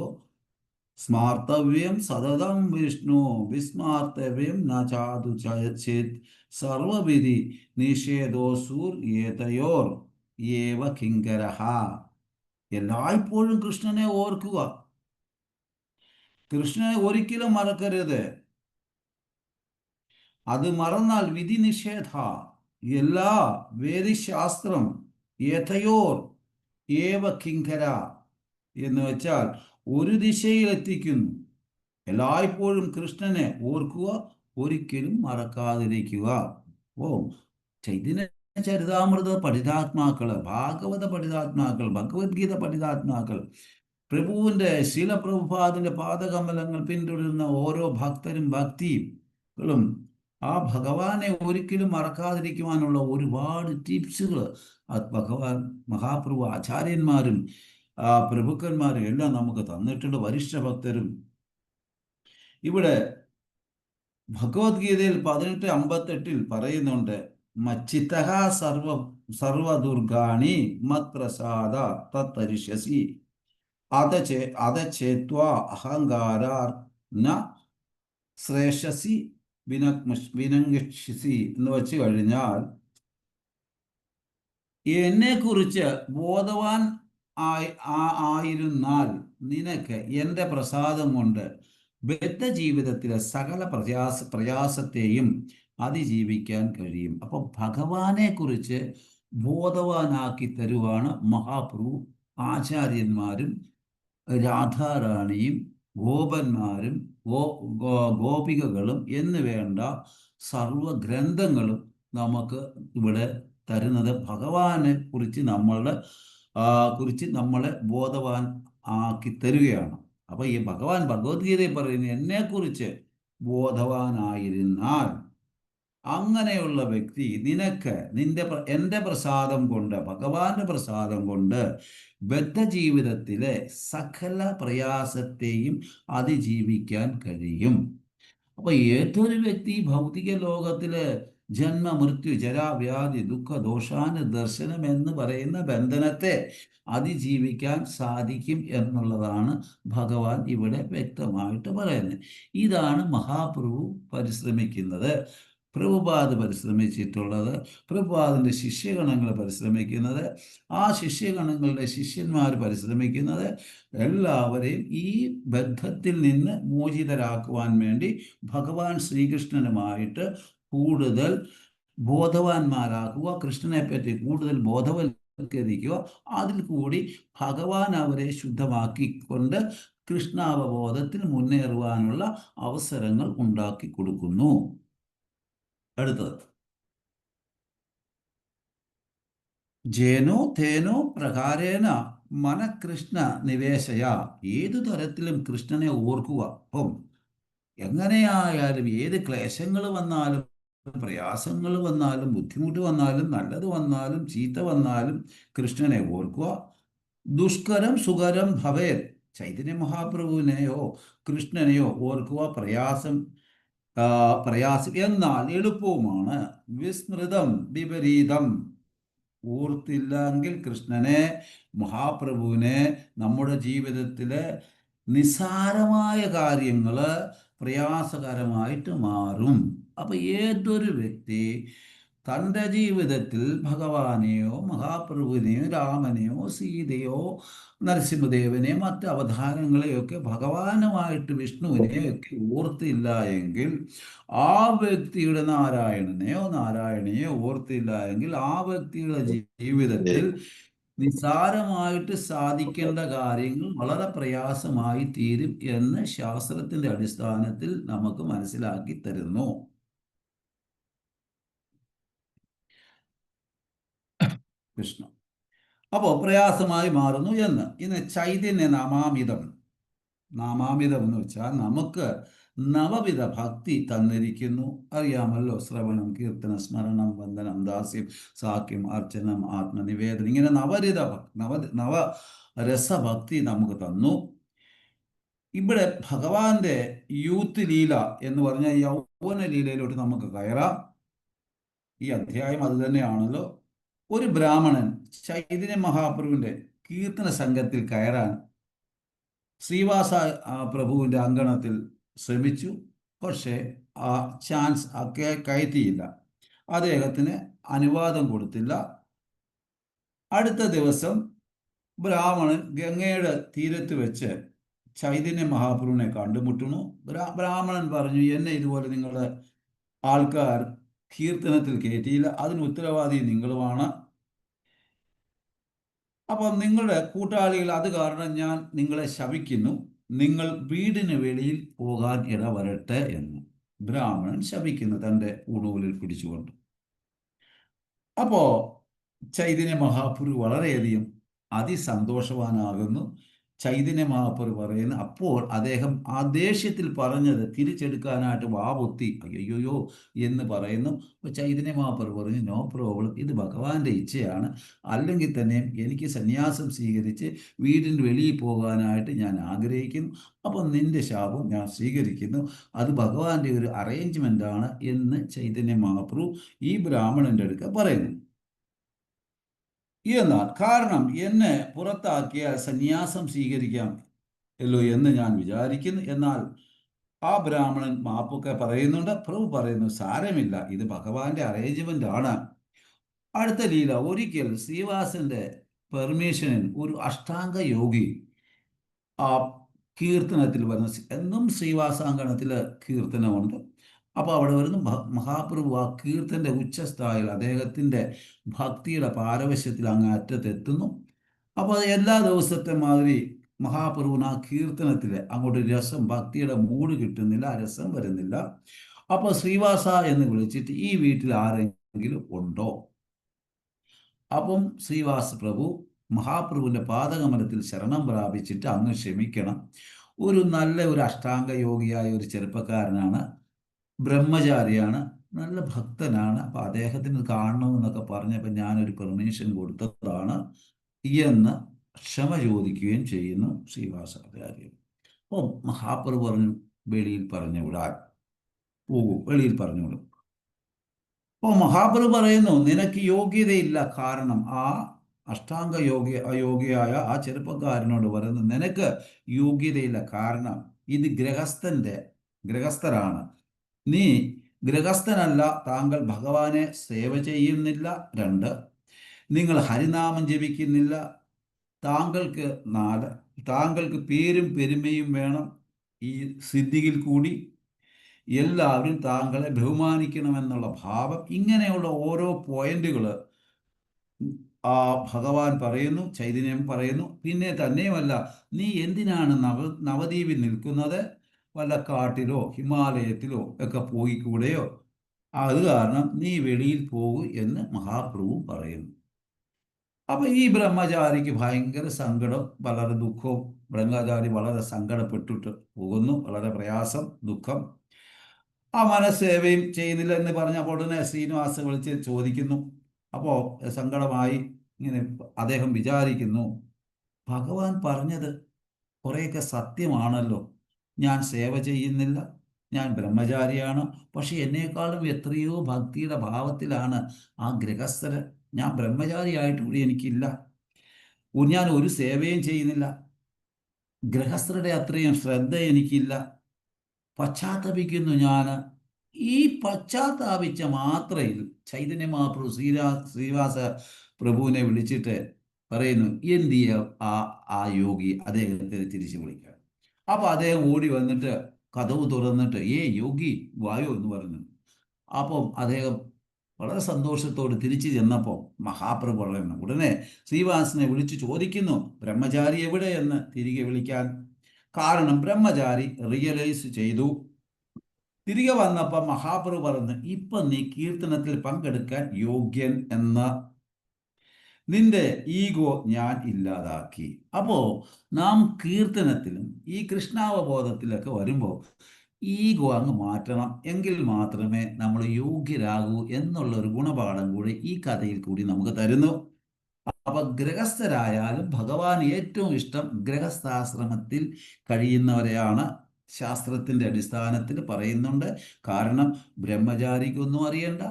സ്മാർത്തവ്യം സതതം വിഷ്ണു വിസ്മാർത്തവ്യം ന ചാതു ചേത് സർവവിധി നിഷേധോസൂർ ഏതയോർ ഏവ കിങ്കരഹ. എല്ലായ്പ്പോഴും കൃഷ്ണനെ ഓർക്കുക, കൃഷ്ണനെ ഒരിക്കലും മറക്കരുത്. അത് മറന്നാൽ വിധി നിഷേധ, എല്ലാ വേദശാസ്ത്രം ഏതയോർ ഏവ കിങ്കര എന്ന് വെച്ചാൽ ഒരു ദിശയിൽ എത്തിക്കുന്നു. എല്ലായ്പ്പോഴും കൃഷ്ണനെ ഓർക്കുക, ഒരിക്കലും മറക്കാതിരിക്കുക. ഓ ചൈതന്യ ചരിതാമൃത പഠിതാത്മാക്കള്, ഭാഗവത പഠിതാത്മാക്കൾ, ഭഗവത്ഗീത പഠിതാത്മാക്കൾ, പ്രഭുവിൻ്റെ ശീലപ്രഭുപാദിന്റെ പാദകമലങ്ങൾ പിന്തുടരുന്ന ഓരോ ഭക്തരും ഭക്തികളും ആ ഭഗവാനെ ഒരിക്കലും മറക്കാതിരിക്കുവാനുള്ള ഒരുപാട് ടിപ്സുകൾ ഭഗവാൻ മഹാപ്രഭു ആചാര്യന്മാരും പ്രഭുക്കന്മാരും എല്ലാം നമുക്ക് തന്നിട്ടുണ്ട്, വരിഷ്ഠ ഭക്തരും. ഇവിടെ ഭഗവത്ഗീതയിൽ 18:58 പറയുന്നുണ്ട്, മച്ചിത്തഹ സർവദുർഗാണി മത്പ്രസാദ തത്തരിഷ്യസി അതചേത്വാ അഹങ്കാരാർ ന ശ്രേഷസി വിനംഗിഷ്യസി എന്ന് വെച്ച് കഴിഞ്ഞാൽ എന്നെക്കുറിച്ച് ബോധവാൻ ആയിരുന്നാൽ നിനക്ക് എൻ്റെ പ്രസാദം കൊണ്ട് ബദ്ധജീവിതത്തിലെ സകല പ്രയാസത്തെയും അതിജീവിക്കാൻ കഴിയും. അപ്പൊ ഭഗവാനെ കുറിച്ച് ബോധവാനാക്കി തരുവാണ് മഹാപ്രഭു ആചാര്യന്മാരും രാധാറാണിയും ഗോപന്മാരും ഗോപികകളും എന്ന് വേണ്ട സർവഗ്രന്ഥങ്ങളും നമുക്ക് ഇവിടെ തരുന്നത് ഭഗവാനെ കുറിച്ച് നമ്മളെ ബോധവാൻ ആക്കി തരികയാണ്. അപ്പൊ ഈ ഭഗവാൻ ഭഗവത്ഗീതയിൽ പറയുന്നത് എന്നെക്കുറിച്ച് ബോധവാനായിരുന്നാൽ അങ്ങനെയുള്ള വ്യക്തി നിനക്ക് എൻ്റെ പ്രസാദം കൊണ്ട്, ഭഗവാന്റെ പ്രസാദം കൊണ്ട് ബദ്ധജീവിതത്തിലെ സകല പ്രയാസത്തെയും അതിജീവിക്കാൻ കഴിയും. അപ്പൊ ഏതൊരു വ്യക്തി ഭൗതിക ലോകത്തില് ജന്മ മൃത്യു ജരാവ്യാധി ദുഃഖ ദോഷാനുദർശനം എന്ന് പറയുന്ന ബന്ധനത്തെ അതിജീവിക്കാൻ സാധിക്കും എന്നുള്ളതാണ് ഭഗവാൻ ഇവിടെ വ്യക്തമായിട്ട് പറയുന്നത്. ഇതാണ് മഹാപ്രഭു പരിശ്രമിക്കുന്നത്, പ്രഭുപാദ് പരിശ്രമിച്ചിട്ടുള്ളത്, പ്രഭുപാദിൻ്റെ ശിഷ്യഗണങ്ങൾ പരിശ്രമിക്കുന്നത്, ആ ശിഷ്യഗണങ്ങളുടെ ശിഷ്യന്മാർ പരിശ്രമിക്കുന്നത്, എല്ലാവരെയും ഈ ബന്ധത്തിൽ നിന്ന് മോചിതരാക്കുവാൻ വേണ്ടി ഭഗവാൻ ശ്രീകൃഷ്ണനുമായിട്ട് കൂടുതൽ ബോധവാന്മാരാക്കുക, കൃഷ്ണനെ പറ്റി കൂടുതൽ ബോധവൽക്കരിക്കുക, അതിൽ കൂടി ഭഗവാൻ അവരെ ശുദ്ധമാക്കിക്കൊണ്ട് കൃഷ്ണാവബോധത്തിൽ മുന്നേറുവാനുള്ള അവസരങ്ങൾ ഉണ്ടാക്കി കൊടുക്കുന്നു. അടുത്തത് ജേനോ തേനോ പ്രകാരേണ മനകൃഷ്ണ നിവേശയ. ഏതു തരത്തിലും കൃഷ്ണനെ ഓർക്കുക. അപ്പം എങ്ങനെയായാലും ഏത് ക്ലേശങ്ങൾ വന്നാലും പ്രയാസങ്ങൾ വന്നാലും ബുദ്ധിമുട്ട് വന്നാലും നല്ലത് വന്നാലും ചീത്ത വന്നാലും കൃഷ്ണനെ ഓർക്കുക. ദുഷ്കരം സുകരം ഭവേത്. ചൈതന്യ മഹാപ്രഭുവിനെയോ കൃഷ്ണനെയോ ഓർക്കുക പ്രയാസം എന്നാൽ എളുപ്പവുമാണ്. വിസ്മൃതം വിപരീതം. ഓർത്തില്ലെങ്കിൽ കൃഷ്ണനെ മഹാപ്രഭുവിനെ നമ്മുടെ ജീവിതത്തിലെ നിസ്സാരമായ കാര്യങ്ങൾ പ്രയാസകരമായിട്ട് മാറും. അപ്പം ഏതൊരു വ്യക്തി തൻ്റെ ജീവിതത്തിൽ ഭഗവാനെയോ മഹാപ്രഭുവിനെയോ രാമനെയോ സീതയോ നരസിംഹദേവനെയോ മറ്റ് അവതാരങ്ങളെയൊക്കെ ഭഗവാനുമായിട്ട് വിഷ്ണുവിനെയൊക്കെ ഓർത്തില്ല എങ്കിൽ, ആ വ്യക്തിയുടെ നാരായണനെയോ ഓർത്തില്ല എങ്കിൽ ആ വ്യക്തിയുടെ ജീവിതത്തിൽ നിസ്സാരമായിട്ട് സാധിക്കേണ്ട കാര്യങ്ങൾ വളരെ പ്രയാസമായി തീരും എന്ന് ശാസ്ത്രത്തിന്റെ അടിസ്ഥാനത്തിൽ നമുക്ക് മനസ്സിലാക്കി തരുന്നു. കൃഷ്ണ അപ്പോൾ പ്രയാസമായി മാറുന്നു എന്ന്. ഇന്ന് ചൈതന്യ നാമാമിതം എന്ന് വെച്ചാൽ നമുക്ക് നവവിധ ഭക്തി തന്നിരിക്കുന്നു. അറിയാമല്ലോ, ശ്രവണം, കീർത്തനം, സ്മരണം, വന്ദനം, ദാസ്യം, സാഖ്യം, അർച്ചനം, ആത്മനിവേദനം, ഇങ്ങനെ നവ രസഭക്തി നമുക്ക് തന്നു. ഇവിടെ ഭഗവാന്റെ യൂത്ത് ലീല എന്ന് പറഞ്ഞ യൗവന ലീലയിലോട്ട് നമുക്ക് കയറാം. ഈ അധ്യായം അത് തന്നെയാണല്ലോ. ഒരു ബ്രാഹ്മണൻ ചൈതന്യ മഹാപ്രഭുവിന്റെ കീർത്തന സംഘത്തിൽ കയറാൻ ശ്രീവാസ പ്രഭുവിൻ്റെ അങ്കണത്തിൽ ശ്രമിച്ചു. പക്ഷേ ആ ചാൻസ് കയറ്റിയില്ല, അദ്ദേഹത്തിന് അനുവാദം കൊടുത്തില്ല. അടുത്ത ദിവസം ബ്രാഹ്മണൻ ഗംഗയുടെ തീരത്ത് വെച്ച് ചൈതന്യ മഹാപ്രഭുവിനെ കണ്ടുമുട്ടുന്നു. ബ്രാഹ്മണൻ പറഞ്ഞു, എന്നെ ഇതുപോലെ നിങ്ങളുടെ ആൾക്കാർ കീർത്തനത്തിൽ കയറ്റിയില്ല, അതിന് ഉത്തരവാദി നിങ്ങളുമാണ്. അപ്പം നിങ്ങളുടെ കൂട്ടാളികൾ അത് കാരണം ഞാൻ നിങ്ങളെ ശപിക്കുന്നു, നിങ്ങൾ വീടിന് വെളിയിൽ പോകാൻ ഇടവരട്ടെ എന്ന് ബ്രാഹ്മണൻ ശപിക്കുന്നു തൻ്റെ ഉടൂലിൽ പിടിച്ചുകൊണ്ട്. അപ്പോൾ ചൈതന്യ മഹാപ്രഭു വളരെയധികം അതിസന്തോഷവാനാകുന്നു. ചൈതന്യ മഹാപ്രഭു പറയുന്നു, അപ്പോൾ അദ്ദേഹം ആ ദേഷ്യത്തിൽ പറഞ്ഞത് തിരിച്ചെടുക്കാനായിട്ട് വാപൊത്തി അയ്യോയ്യോ എന്ന് പറയുന്നു. അപ്പോൾ ചൈതന്യ മഹാപ്രഭു പറഞ്ഞു, നോ പ്രോബ്ലം, ഇത് ഭഗവാന്റെ ഇച്ഛയാണ്, അല്ലെങ്കിൽ തന്നെയും എനിക്ക് സന്യാസം സ്വീകരിച്ച് വീടിന് വെളിയിൽ പോകാനായിട്ട് ഞാൻ ആഗ്രഹിക്കുന്നു. അപ്പം നിന്റെ ശാപം ഞാൻ സ്വീകരിക്കുന്നു, അത് ഭഗവാന്റെ ഒരു അറേഞ്ച്മെൻ്റ് ആണ് എന്ന് ചൈതന്യ മഹാപ്രഭു ഈ ബ്രാഹ്മണൻ്റെ അടുക്ക പറയുന്നു. എന്നാൽ കാരണം എന്നെ പുറത്താക്കിയാൽ സന്യാസം സ്വീകരിക്കാം അല്ലോ എന്ന് ഞാൻ വിചാരിക്കുന്നു. എന്നാൽ ആ ബ്രാഹ്മണൻ മാപ്പൊക്കെ പറയുന്നുണ്ട്. പ്രഭു പറയുന്നു, സാരമില്ല, ഇത് ഭഗവാന്റെ അറേഞ്ച്മെന്റ് ആണ്. അടുത്ത ലീല, ഒരിക്കൽ ശ്രീവാസന്റെ പെർമിഷനിൽ ഒരു അഷ്ടാംഗ യോഗി ആ കീർത്തനത്തിൽ വരുന്ന, എന്നും ശ്രീവാസാങ്കണത്തിൽ കീർത്തനമുണ്ട്. അപ്പോൾ അവിടെ വരുന്ന മഹാപ്രഭു ആ കീർത്തൻ്റെ ഉച്ചസ്ഥായിൽ അദ്ദേഹത്തിൻ്റെ ഭക്തിയുടെ പാരവശ്യത്തിൽ അങ്ങ് അറ്റത്തെത്തുന്നു. അപ്പോൾ അത് എല്ലാ ദിവസത്തെ മാതിരി മഹാപ്രഭുവിന് ആ കീർത്തനത്തിൽ അങ്ങോട്ട് രസം, ഭക്തിയുടെ മൂഡ് കിട്ടുന്നില്ല, രസം വരുന്നില്ല. അപ്പോൾ ശ്രീവാസ എന്ന് വിളിച്ചിട്ട് ഈ വീട്ടിൽ ആരെങ്കിലും ഉണ്ടോ? അപ്പം ശ്രീവാസ പ്രഭു മഹാപ്രഭുവിൻ്റെ പാദകമലത്തിൽ ശരണം പ്രാപിച്ചിട്ട് അങ്ങ് ക്ഷമിക്കണം, ഒരു അഷ്ടാംഗ യോഗിയായ ഒരു ചെറുപ്പക്കാരനാണ്, ബ്രഹ്മചാരിയാണ്, നല്ല ഭക്തനാണ്, അപ്പം അദ്ദേഹത്തിന് കാണണമെന്നൊക്കെ പറഞ്ഞപ്പോൾ ഞാനൊരു പെർമിഷൻ കൊടുത്തതാണ് എന്ന് ക്ഷമ ചോദിക്കുകയും ചെയ്യുന്നു ശ്രീവാസാചാര്യൻ. അപ്പോൾ മഹാപ്രഭു പറഞ്ഞു, വെളിയിൽ പറഞ്ഞു വിടാൻ, വെളിയിൽ പറഞ്ഞു വിടും. അപ്പോൾ മഹാപ്രഭു പറയുന്നു നിനക്ക് യോഗ്യതയില്ല. കാരണം ആ യോഗ്യയായ ആ ചെറുപ്പക്കാരനോട് പറയുന്നു നിനക്ക് യോഗ്യതയില്ല. കാരണം ഇത് ഗൃഹസ്ഥരാണ്. നീ ഗൃഹസ്ഥനല്ല. താങ്കൾ ഭഗവാനെ സേവ ചെയ്യുന്നില്ല. രണ്ട്, നിങ്ങൾ ഹരിനാമം ജപിക്കുന്നില്ല. താങ്കൾക്ക് നാല്, താങ്കൾക്ക് പേരും പെരുമയും വേണം. ഈ സിദ്ധിയിൽ കൂടി എല്ലാവരും താങ്കളെ ബഹുമാനിക്കണമെന്നുള്ള ഭാവം, ഇങ്ങനെയുള്ള ഓരോ പോയിന്റുകൾ ആ ഭഗവാൻ പറയുന്നു, ചൈതന്യം പറയുന്നു. പിന്നെ തന്നെയുമല്ല, നീ എന്തിനാണ് നവദ്വീപിൽ നിൽക്കുന്നത്? വല്ല കാട്ടിലോ ഹിമാലയത്തിലോ ഒക്കെ പോയിക്കൂടെയോ? അത് കാരണം നീ വെളിയിൽ പോകൂ എന്ന് മഹാപ്രഭു പറയുന്നു. അപ്പൊ ഈ ബ്രഹ്മചാരിക്ക് ഭയങ്കര സങ്കടം, വളരെ ദുഃഖവും. ബ്രഹ്മചാരി വളരെ സങ്കടപ്പെട്ടിട്ട് പോകുന്നു, വളരെ പ്രയാസം, ദുഃഖം. ആ മനസ്സേവയും ചെയ്യുന്നില്ല എന്ന് പറഞ്ഞപ്പോൾ ഉടനെ ശ്രീനിവാസ വിളിച്ച് ചോദിക്കുന്നു. അപ്പോൾ സങ്കടമായി ഇങ്ങനെ അദ്ദേഹം വിചാരിക്കുന്നു, ഭഗവാൻ പറഞ്ഞത് കുറേയൊക്കെ സത്യമാണല്ലോ. ഞാൻ സേവ ചെയ്യുന്നില്ല, ഞാൻ ബ്രഹ്മചാരിയാണ്. പക്ഷെ എന്നേക്കാളും എത്രയോ ഭക്തിയുടെ ഭാവത്തിലാണ് ആ ഗൃഹസ്ഥര്. ഞാൻ ബ്രഹ്മചാരിയായിട്ട് കൂടി എനിക്കില്ല. ഞാൻ ഒരു സേവയും ചെയ്യുന്നില്ല. ഗൃഹസ്ഥരുടെ അത്രയും ശ്രദ്ധ എനിക്കില്ല. പശ്ചാത്തപിക്കുന്നു ഞാൻ. ഈ പശ്ചാത്താപിച്ച മാത്രയിൽ ചൈതന്യ മഹാപ്രഭു ശ്രീവാസ പ്രഭുവിനെ വിളിച്ചിട്ട് പറയുന്നു, എന്ത് ചെയ്യ ആ ആ യോഗി അദ്ദേഹത്തെ തിരിച്ചു വിളിക്കുക. അപ്പൊ അദ്ദേഹം ഓടി വന്നിട്ട് കതവ് തുറന്നിട്ട് യോഗി വായോ എന്ന് പറഞ്ഞു. അപ്പം അദ്ദേഹം വളരെ സന്തോഷത്തോട് തിരിച്ചു ചെന്നപ്പോൾ മഹാപ്രഭു പറയുന്നു, ഉടനെ ശ്രീവാസനെ വിളിച്ചു ചോദിക്കുന്നു ബ്രഹ്മചാരി എവിടെ എന്ന് തിരികെ വിളിക്കാൻ. കാരണം ബ്രഹ്മചാരി റിയലൈസ് ചെയ്തു. തിരികെ വന്നപ്പോൾ മഹാപ്രഭു പറഞ്ഞു, ഇപ്പൊ നീ കീർത്തനത്തിൽ പങ്കെടുക്കാൻ യോഗ്യൻ എന്ന നിന്റെ ഈഗോ ഞാൻ ഇല്ലാതാക്കി. അപ്പോ നാം കീർത്തനത്തിലും ഈ കൃഷ്ണാവബോധത്തിലൊക്കെ വരുമ്പോൾ ഈഗോ അങ്ങ് മാറ്റണം. എങ്കിൽ മാത്രമേ നമ്മൾ യോഗ്യരാകൂ എന്നുള്ള ഒരു ഗുണപാഠം കൂടി ഈ കഥയിൽ കൂടി നമുക്ക് തരുന്നു. അപ്പൊ ഗൃഹസ്ഥരായാലും ഭഗവാൻ ഏറ്റവും ഇഷ്ടം ഗൃഹസ്ഥാശ്രമത്തിൽ കഴിയുന്നവരെയാണ്. ശാസ്ത്രത്തിന്റെ അടിസ്ഥാനത്തിൽ പറയുന്നുണ്ട്. കാരണം ബ്രഹ്മചാരിക്കൊന്നും അറിയണ്ട,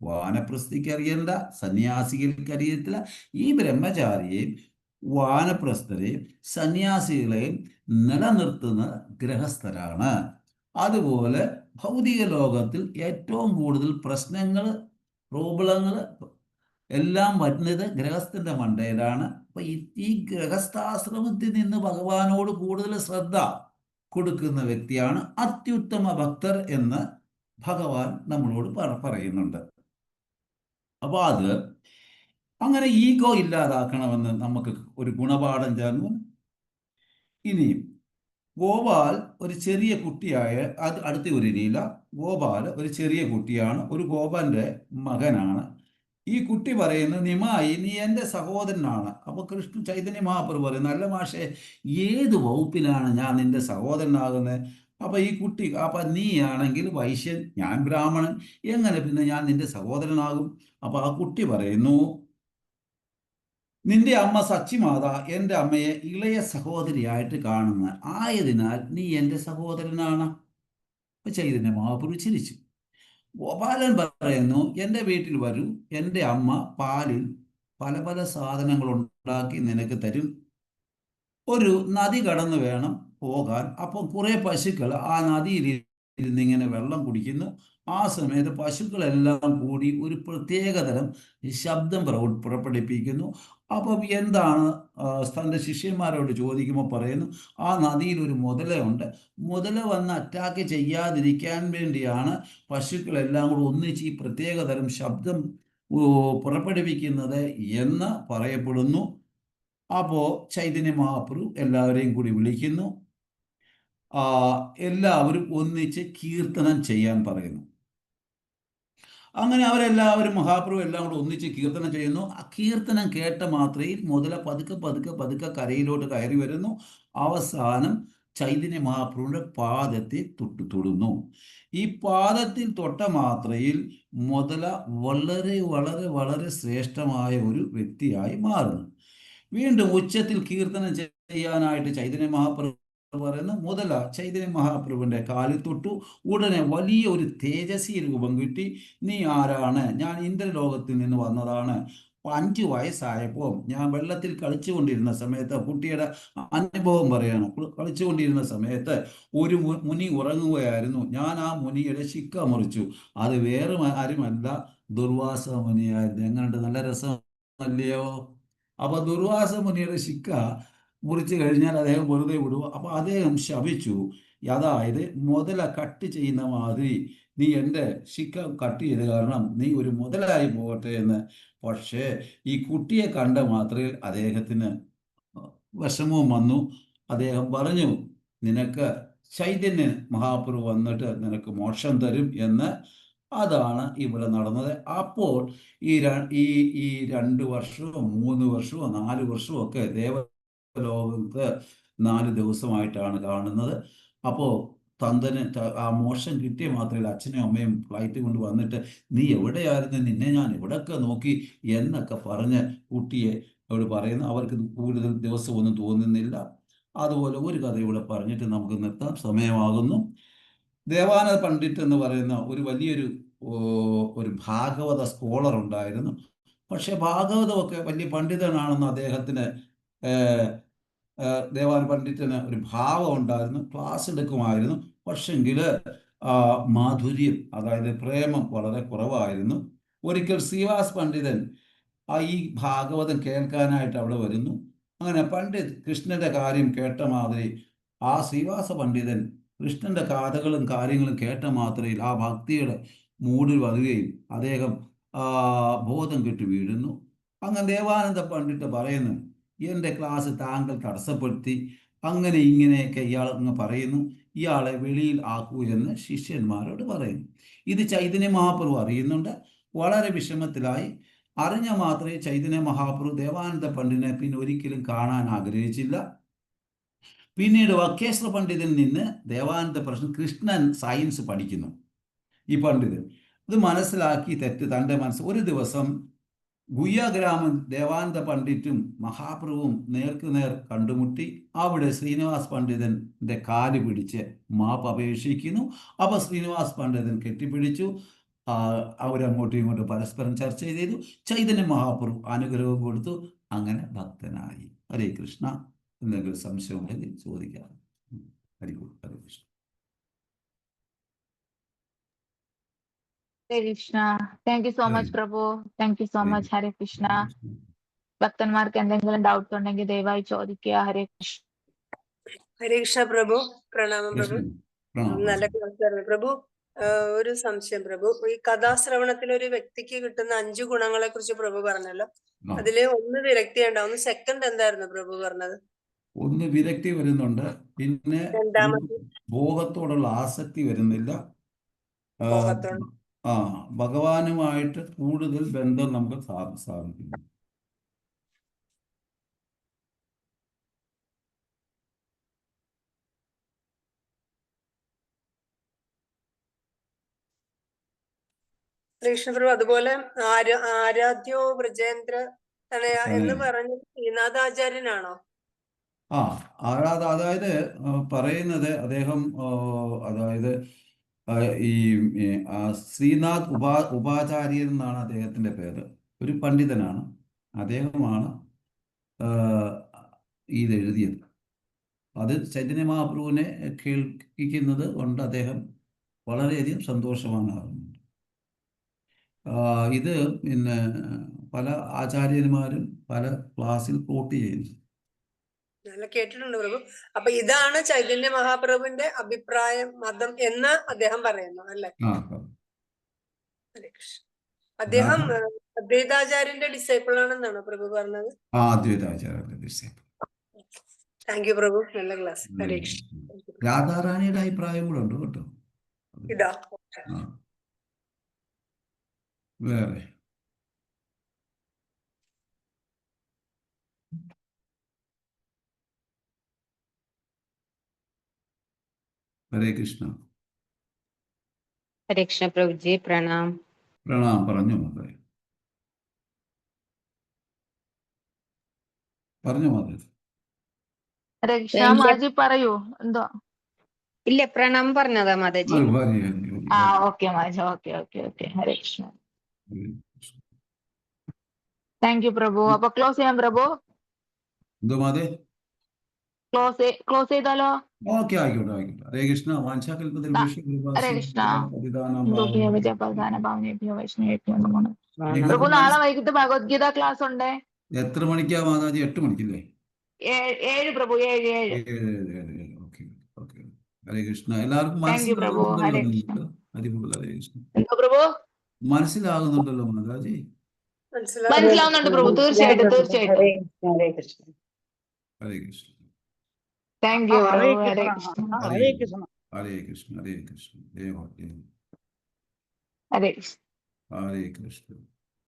വാനപ്രസ്ഥിക്ക് അറിയണ്ട, സന്യാസികൾക്ക് അറിയത്തില്ല. ഈ ബ്രഹ്മചാരിയെയും വാനപ്രസ്ഥരെയും സന്യാസികളെയും നിലനിർത്തുന്ന ഗൃഹസ്ഥരാണ്. അതുപോലെ ഭൗതിക ലോകത്തിൽ ഏറ്റവും കൂടുതൽ പ്രശ്നങ്ങൾ, പ്രോബ്ലങ്ങൾ എല്ലാം വരുന്നത് ഗൃഹസ്ഥന്റെ മണ്ടയിലാണ്. അപ്പൊ ഈ ഗൃഹസ്ഥാശ്രമത്തിൽ നിന്ന് ഭഗവാനോട് കൂടുതൽ ശ്രദ്ധ കൊടുക്കുന്ന വ്യക്തിയാണ് അത്യുത്തമ ഭക്തർ എന്ന് ഭഗവാൻ നമ്മളോട് പറയുന്നുണ്ട്. അപ്പൊ അത് അങ്ങനെ ഈഗോ ഇല്ലാതാക്കണമെന്ന് നമുക്ക് ഒരു ഗുണപാഠം ചേർന്നു. ഇനിയും ഗോപാൽ ഒരു ചെറിയ കുട്ടിയായ, അത് അടുത്ത ഒരു ലീല. ഗോപാൽ ഒരു ചെറിയ കുട്ടിയാണ്, ഒരു ഗോപന്റെ മകനാണ്. ഈ കുട്ടി പറയുന്നു, നിമായി നീ എൻ്റെ സഹോദരനാണ്. അപ്പൊ ചൈതന്യ മഹാപ്രഭു പറയുന്നു, അല്ല മാഷെ, ഏത് വകുപ്പിലാണ് ഞാൻ നിന്റെ സഹോദരനാകുന്നത്? അപ്പൊ ഈ കുട്ടി, അപ്പൊ നീ ആണെങ്കിൽ വൈശ്യൻ, ഞാൻ ബ്രാഹ്മണൻ, എങ്ങനെ പിന്നെ ഞാൻ നിന്റെ സഹോദരനാകും? അപ്പൊ ആ കുട്ടി പറയുന്നു, നിന്റെ അമ്മ സച്ചിമാത എൻ്റെ അമ്മയെ ഇളയ സഹോദരിയായിട്ട് കാണുന്ന ആയതിനാൽ നീ എൻ്റെ സഹോദരനാണ്. അപ്പൊ ചൈതന്യ മഹാപ്രഭു ചിരിച്ചു. ഗോപാലൻ പറയുന്നു, എൻ്റെ വീട്ടിൽ വരൂ, എൻ്റെ അമ്മ പാലിൽ പല പല സാധനങ്ങൾ ഉണ്ടാക്കി നിനക്ക് തരും. ഒരു നദി കടന്നു വേണം പോകാൻ. അപ്പം കുറെ പശുക്കൾ ആ നദിയിൽ ഇരുന്നിങ്ങനെ വെള്ളം കുടിക്കുന്നു. ആ സമയത്ത് പശുക്കളെല്ലാം കൂടി ഒരു പ്രത്യേകതരം ശബ്ദം പുറപ്പെടുവിപ്പിക്കുന്നു. അപ്പം എന്താണ് തൻ്റെ ശിഷ്യന്മാരോട് ചോദിക്കുമ്പോൾ പറയുന്നു, ആ നദിയിൽ ഒരു മുതലയുണ്ട്. മുതല വന്ന് അറ്റാക്ക് ചെയ്യാതിരിക്കാൻ വേണ്ടിയാണ് പശുക്കളെല്ലാം കൂടി ഒന്നിച്ച് ഈ പ്രത്യേകതരം ശബ്ദം പുറപ്പെടുവിക്കുന്നത് എന്ന് പറയപ്പെടുന്നു. അപ്പോ ചൈതന്യ മഹാപ്രഭു എല്ലാവരെയും കൂടി വിളിക്കുന്നു. എല്ലാവരും ഒന്നിച്ച് കീർത്തനം ചെയ്യാൻ പറയുന്നു. അങ്ങനെ അവരെല്ലാവരും, മഹാപ്രഭു എല്ലാം കൂടെ ഒന്നിച്ച് കീർത്തനം ചെയ്യുന്നു. ആ കീർത്തനം കേട്ട മാത്രയിൽ മുതല പതുക്കെ പതുക്കെ പതുക്കെ കരയിലോട്ട് കയറി വരുന്നു. അവസാനം ചൈതന്യ മഹാപ്രഭുവിന്റെ പാദത്തെ തൊടുന്നു. ഈ പാദത്തിൽ തൊട്ട മാത്രയിൽ മുതല വളരെ വളരെ വളരെ ശ്രേഷ്ഠമായ ഒരു വ്യക്തിയായി മാറുന്നു. വീണ്ടും ഉച്ചത്തിൽ കീർത്തനം ചെയ്യാനായിട്ട് ചൈതന്യ മഹാപ്രഭു പറയുന്ന മുതല ചൈതന്യ മഹാപ്രഭുവിന്റെ കാലിൽ തൊട്ടു. ഉടനെ വലിയ ഒരു തേജസ്വി രൂപം കിട്ടി. നീ ആരാണ്? ഞാൻ ഇന്ദ്രലോകത്തിൽ നിന്ന് വന്നതാണ്. 5 വയസ്സായപ്പോൾ ഞാൻ വെള്ളത്തിൽ കളിച്ചുകൊണ്ടിരുന്ന സമയത്ത്, കുട്ടിയുടെ അനുഭവം പറയാണ്, കളിച്ചുകൊണ്ടിരുന്ന സമയത്ത് ഒരു മുനി ഉറങ്ങുകയായിരുന്നു. ഞാൻ ആ മുനിയുടെ ശിക്ക മുറിച്ചു. അത് വേറെ ആരുമല്ല, ദുർവാസ മുനിയായിരുന്നു. എങ്ങനെയുണ്ട്? നല്ല രസമല്ലയോ? അപ്പൊ ദുർവാസ മുനിയുടെ ശിക്ക മുറിച്ചു കഴിഞ്ഞാൽ അദ്ദേഹം വെറുതെ വിടുക. അപ്പൊ അദ്ദേഹം ശപിച്ചു, അതായത് മുതല കട്ട് ചെയ്യുന്ന മാതിരി നീ എൻ്റെ ശിക്ക കട്ട് ചെയ്ത് കാരണം നീ ഒരു മുതലായി പോകട്ടെ എന്ന്. പക്ഷേ ഈ കുട്ടിയെ കണ്ട മാത്രയിൽ അദ്ദേഹത്തിന് വിഷമവും വന്നു. അദ്ദേഹം പറഞ്ഞു, നിനക്ക് ചൈതന്യ മഹാപ്രഭു വന്നിട്ട് നിനക്ക് മോക്ഷം തരും എന്ന്. അതാണ് ഇവിടെ നടന്നത്. അപ്പോൾ ഈ ഈ ഈ 2 വർഷമോ 3 വർഷമോ 4 വർഷമോ ഒക്കെ ദേവലോകത്ത് 4 ദിവസമായിട്ടാണ് കാണുന്നത്. അപ്പോൾ തന്തന് ആ മോക്ഷം കിട്ടിയ മാത്രമല്ല അച്ഛനും അമ്മയും ഫ്ലൈറ്റ് കൊണ്ട് വന്നിട്ട്, നീ എവിടെയായിരുന്നു? നിന്നെ ഞാൻ എവിടെയൊക്കെ നോക്കി എന്നൊക്കെ പറഞ്ഞ് കുട്ടിയെ അവിടെ പറയുന്നു. അവർക്ക് കൂടുതൽ ദിവസമൊന്നും തോന്നുന്നില്ല. അതുപോലെ ഒരു കഥ ഇവിടെ പറഞ്ഞിട്ട് നമുക്ക് നിർത്താം, സമയമാകുന്നു. ദേവാനന്ദ പണ്ഡിറ്റ് എന്ന് പറയുന്ന ഒരു വലിയൊരു ഒരു ഭാഗവത സ്കോളർ ഉണ്ടായിരുന്നു. പക്ഷെ ഭാഗവതമൊക്കെ വലിയ പണ്ഡിതനാണെന്ന് അദ്ദേഹത്തിന് ദേവാനന്ദ പണ്ഡിറ്റിന് ഒരു ഭാവം ഉണ്ടായിരുന്നു. ക്ലാസ് എടുക്കുമായിരുന്നു. പക്ഷെങ്കിൽ മാധുര്യം, അതായത് പ്രേമം വളരെ കുറവായിരുന്നു. ഒരിക്കൽ ശ്രീവാസ് പണ്ഡിതൻ ഈ ഭാഗവതം കേൾക്കാനായിട്ട് അവിടെ വരുന്നു. അങ്ങനെ പണ്ഡിത് കൃഷ്ണന്റെ കാര്യം കേട്ട മാതിരി ആ ശ്രീവാസ പണ്ഡിതൻ കൃഷ്ണന്റെ കഥകളും കാര്യങ്ങളും കേട്ട മാത്രയിൽ ആ ഭക്തിയുടെ മൂടിൽ വരികയും അദ്ദേഹം ബോധം കെട്ട് വീഴുന്നു. അങ്ങനെ ദേവാനന്ദ പണ്ഡിറ്റ് പറയുന്നു, എൻ്റെ ക്ലാസ് താങ്കൾ തടസ്സപ്പെടുത്തി, അങ്ങനെ ഇങ്ങനെയൊക്കെ ഇയാൾ അങ്ങ് പറയുന്നു, ഇയാളെ വെളിയിൽ ആക്കൂ എന്ന് ശിഷ്യന്മാരോട് പറയുന്നു. ഇത് ചൈതന്യ മഹാപ്രഭു അറിയുന്നുണ്ട്. വളരെ വിഷമത്തിലായി. അറിഞ്ഞ മാത്രമേ ചൈതന്യ മഹാപ്രഭു ദേവാനന്ദ പണ്ഡിതനെ പിന്നെ ഒരിക്കലും കാണാൻ ആഗ്രഹിച്ചില്ല. പിന്നീട് വക്കേശ്വര പണ്ഡിതനിൽ നിന്ന് ദേവാനന്ദ പ്രശ്നം, കൃഷ്ണൻ സയൻസ് പഠിക്കുന്നു ഈ പണ്ഡിതൻ. ഇത് മനസ്സിലാക്കി തെറ്റ് തൻ്റെ ഒരു ദിവസം ഗുയ്യഗ്രാമം ദേവാനന്ദ പണ്ഡിറ്റും മഹാപ്രഭുവും നേർക്കുനേർ കണ്ടുമുട്ടി. അവിടെ ശ്രീനിവാസ് പണ്ഡിതന്റെ കാല് പിടിച്ച് മാപ്പ് അപേക്ഷിക്കുന്നു. അപ്പോൾ ശ്രീനിവാസ് പണ്ഡിതൻ കെട്ടിപ്പിടിച്ചു. അവരങ്ങോട്ടും ഇങ്ങോട്ടും പരസ്പരം ചർച്ച ചെയ്തു. ചൈതന്യ മഹാപ്രഭു അനുഗ്രഹം കൊടുത്തു. അങ്ങനെ ഭക്തനായി. ഹരേ കൃഷ്ണ. എന്തെങ്കിലും സംശയം ഉണ്ടെങ്കിൽ ചോദിക്കാം. Hari Krishna. Hare Krishna. Thank you so much പ്രഭു. Thank you so much. Hare Krishna. ഭക്തന്മാർക്ക് എന്തെങ്കിലും ഡൗട്ട് ഉണ്ടെങ്കിൽ ദയവായി ചോദിക്കുക. ഹരേ കൃഷ്ണ. ഹരേ കൃഷ്ണ പ്രഭു. പ്രണാമം പ്രഭു. നല്ല ക്ലാസ് പ്രഭു. ഒരു സംശയം പ്രഭു, ഈ കഥാശ്രവണത്തിൽ ഒരു വ്യക്തിക്ക് കിട്ടുന്ന 5 ഗുണങ്ങളെ കുറിച്ച് പ്രഭു പറഞ്ഞല്ലോ. അതില് ഒന്ന് വിരക്തി ഉണ്ടാവും. സെക്കൻഡ് എന്തായിരുന്നു പ്രഭു പറഞ്ഞത്? ഒന്ന് വിരക്തി വരുന്നുണ്ട്. പിന്നെ ഭോഗത്തോടുള്ള ആസക്തി വരുന്നില്ല. ഭഗവാനുമായിട്ട് കൂടുതൽ ബന്ധം നമുക്ക് സാധിക്കുന്നു. കൃഷ്ണപ്രഭു, അതുപോലെ ആരാധ്യോ ബ്രജേന്ദ്ര എന്ന് പറഞ്ഞ ശ്രീനാഥാചാര്യനാണോ? അതായത് പറയുന്നത് അദ്ദേഹം, അതായത് ഈ ശ്രീനാഥ് ഉപാചാര്യൻ എന്നാണ് അദ്ദേഹത്തിന്റെ പേര്. ഒരു പണ്ഡിതനാണ്. അദ്ദേഹമാണ് ഇതെഴുതിയത്. അത് ചൈതന്യ മഹാപ്രഭുവിനെ കേൾപ്പിക്കുന്നത് കൊണ്ട് അദ്ദേഹം വളരെയധികം സന്തോഷവാനാകുന്നുണ്ട്. ഇത് പിന്നെ പല ആചാര്യന്മാരും പല ക്ലാസ്സിൽ കോട്ട് ചെയ്യുന്നു. കേട്ടിട്ടുണ്ട് പ്രഭു. അപ്പൊ ഇതാണ് ചൈതന്യ മഹാപ്രഭുവിന്റെ അഭിപ്രായം, മതം എന്ന് അദ്ദേഹം പറയുന്നു അല്ലെ? അദ്ദേഹം അദ്വൈതാചാര്യന്റെ ഡിസൈപ്പിൾ ആണെന്നാണോ പ്രഭു പറഞ്ഞത്? അദ്വൈതാചാര്യന്റെ ഡിസൈപ്പിൾ. താങ്ക് യു പ്രഭു. നല്ല ക്ലാസ്. ഹരേ കൃഷ്ണ. രാധാറാണിയുടെ അഭിപ്രായം കൂടെ ഉണ്ട് കേട്ടോ. ഇതാ വേറെ ഹരേ കൃഷ്ണ. ഹരേ കൃഷ്ണ പ്രഭുജി. പ്രണാം. പ്രണാം. പറഞ്ഞു മതി. പറഞ്ഞു മതി. ഹരേ കൃഷ്ണ. ഇല്ല. മാജി പറയൂ എന്തോ. ഇല്ല, പ്രണാമം പറഞ്ഞതാ മാതാജി. ആ ഓക്കെ മാജി, okay okay okay. Hare Krishna. Thank you പ്രഭു. അപ്പൊ ക്ലോസ് ചെയ്യാം പ്രഭു. എന്തോ മാതേ? ക്ലോസ് ചെയ്താലോ? ഓക്കെ, ആയിക്കോട്ടെ ആയിക്കോട്ടെ. ഹരേ കൃഷ്ണ. വാഞ്ചാകൽപത്തിൽ ഹരേ കൃഷ്ണ. പ്രധാന ഭാവനേഭ്യോ വൈഷ്ണവേഭ്യോ നമോ നമഃ. പ്രഭു നാളെ വൈകിട്ട് ഭഗവത്ഗീത ക്ലാസ് ഉണ്ട്. എത്ര മണിക്കാ മാതാജി? 8 മണിക്കല്ലേ? 7 പ്രഭു, 7. Okay okay. ഹരേ കൃഷ്ണ. എല്ലാവർക്കും താങ്ക് യു പ്രഭു. മനസ്സിലാകുന്നുണ്ടല്ലോ ഹരേ കൃഷ്ണ. നിങ്ങൾക്ക്? ഹരിബോൾ. ഹരേ കൃഷ്ണ. എന്തോ പ്രഭു? മനസ്സിലാകുന്നുണ്ടല്ലോ മാതാജി? മനസ്സിലാവുന്നുണ്ട് പ്രഭു, തീർച്ചയായിട്ടും തീർച്ചയായിട്ടും. ഹരേ കൃഷ്ണ, ഹരേ കൃഷ്ണ. ഹരേ കൃഷ്ണ. താങ്ക് യു ഹരേ പ്രഭു. ഹരേ കൃഷ്ണ. കൃഷ്ണ. ഹരേ കൃഷ്ണ. ഹരേ കൃഷ്ണ. ഹരേ കൃഷ്ണ. ദേവ ദേവ. ഹരേ കൃഷ്ണ. ഹരേ കൃഷ്ണ.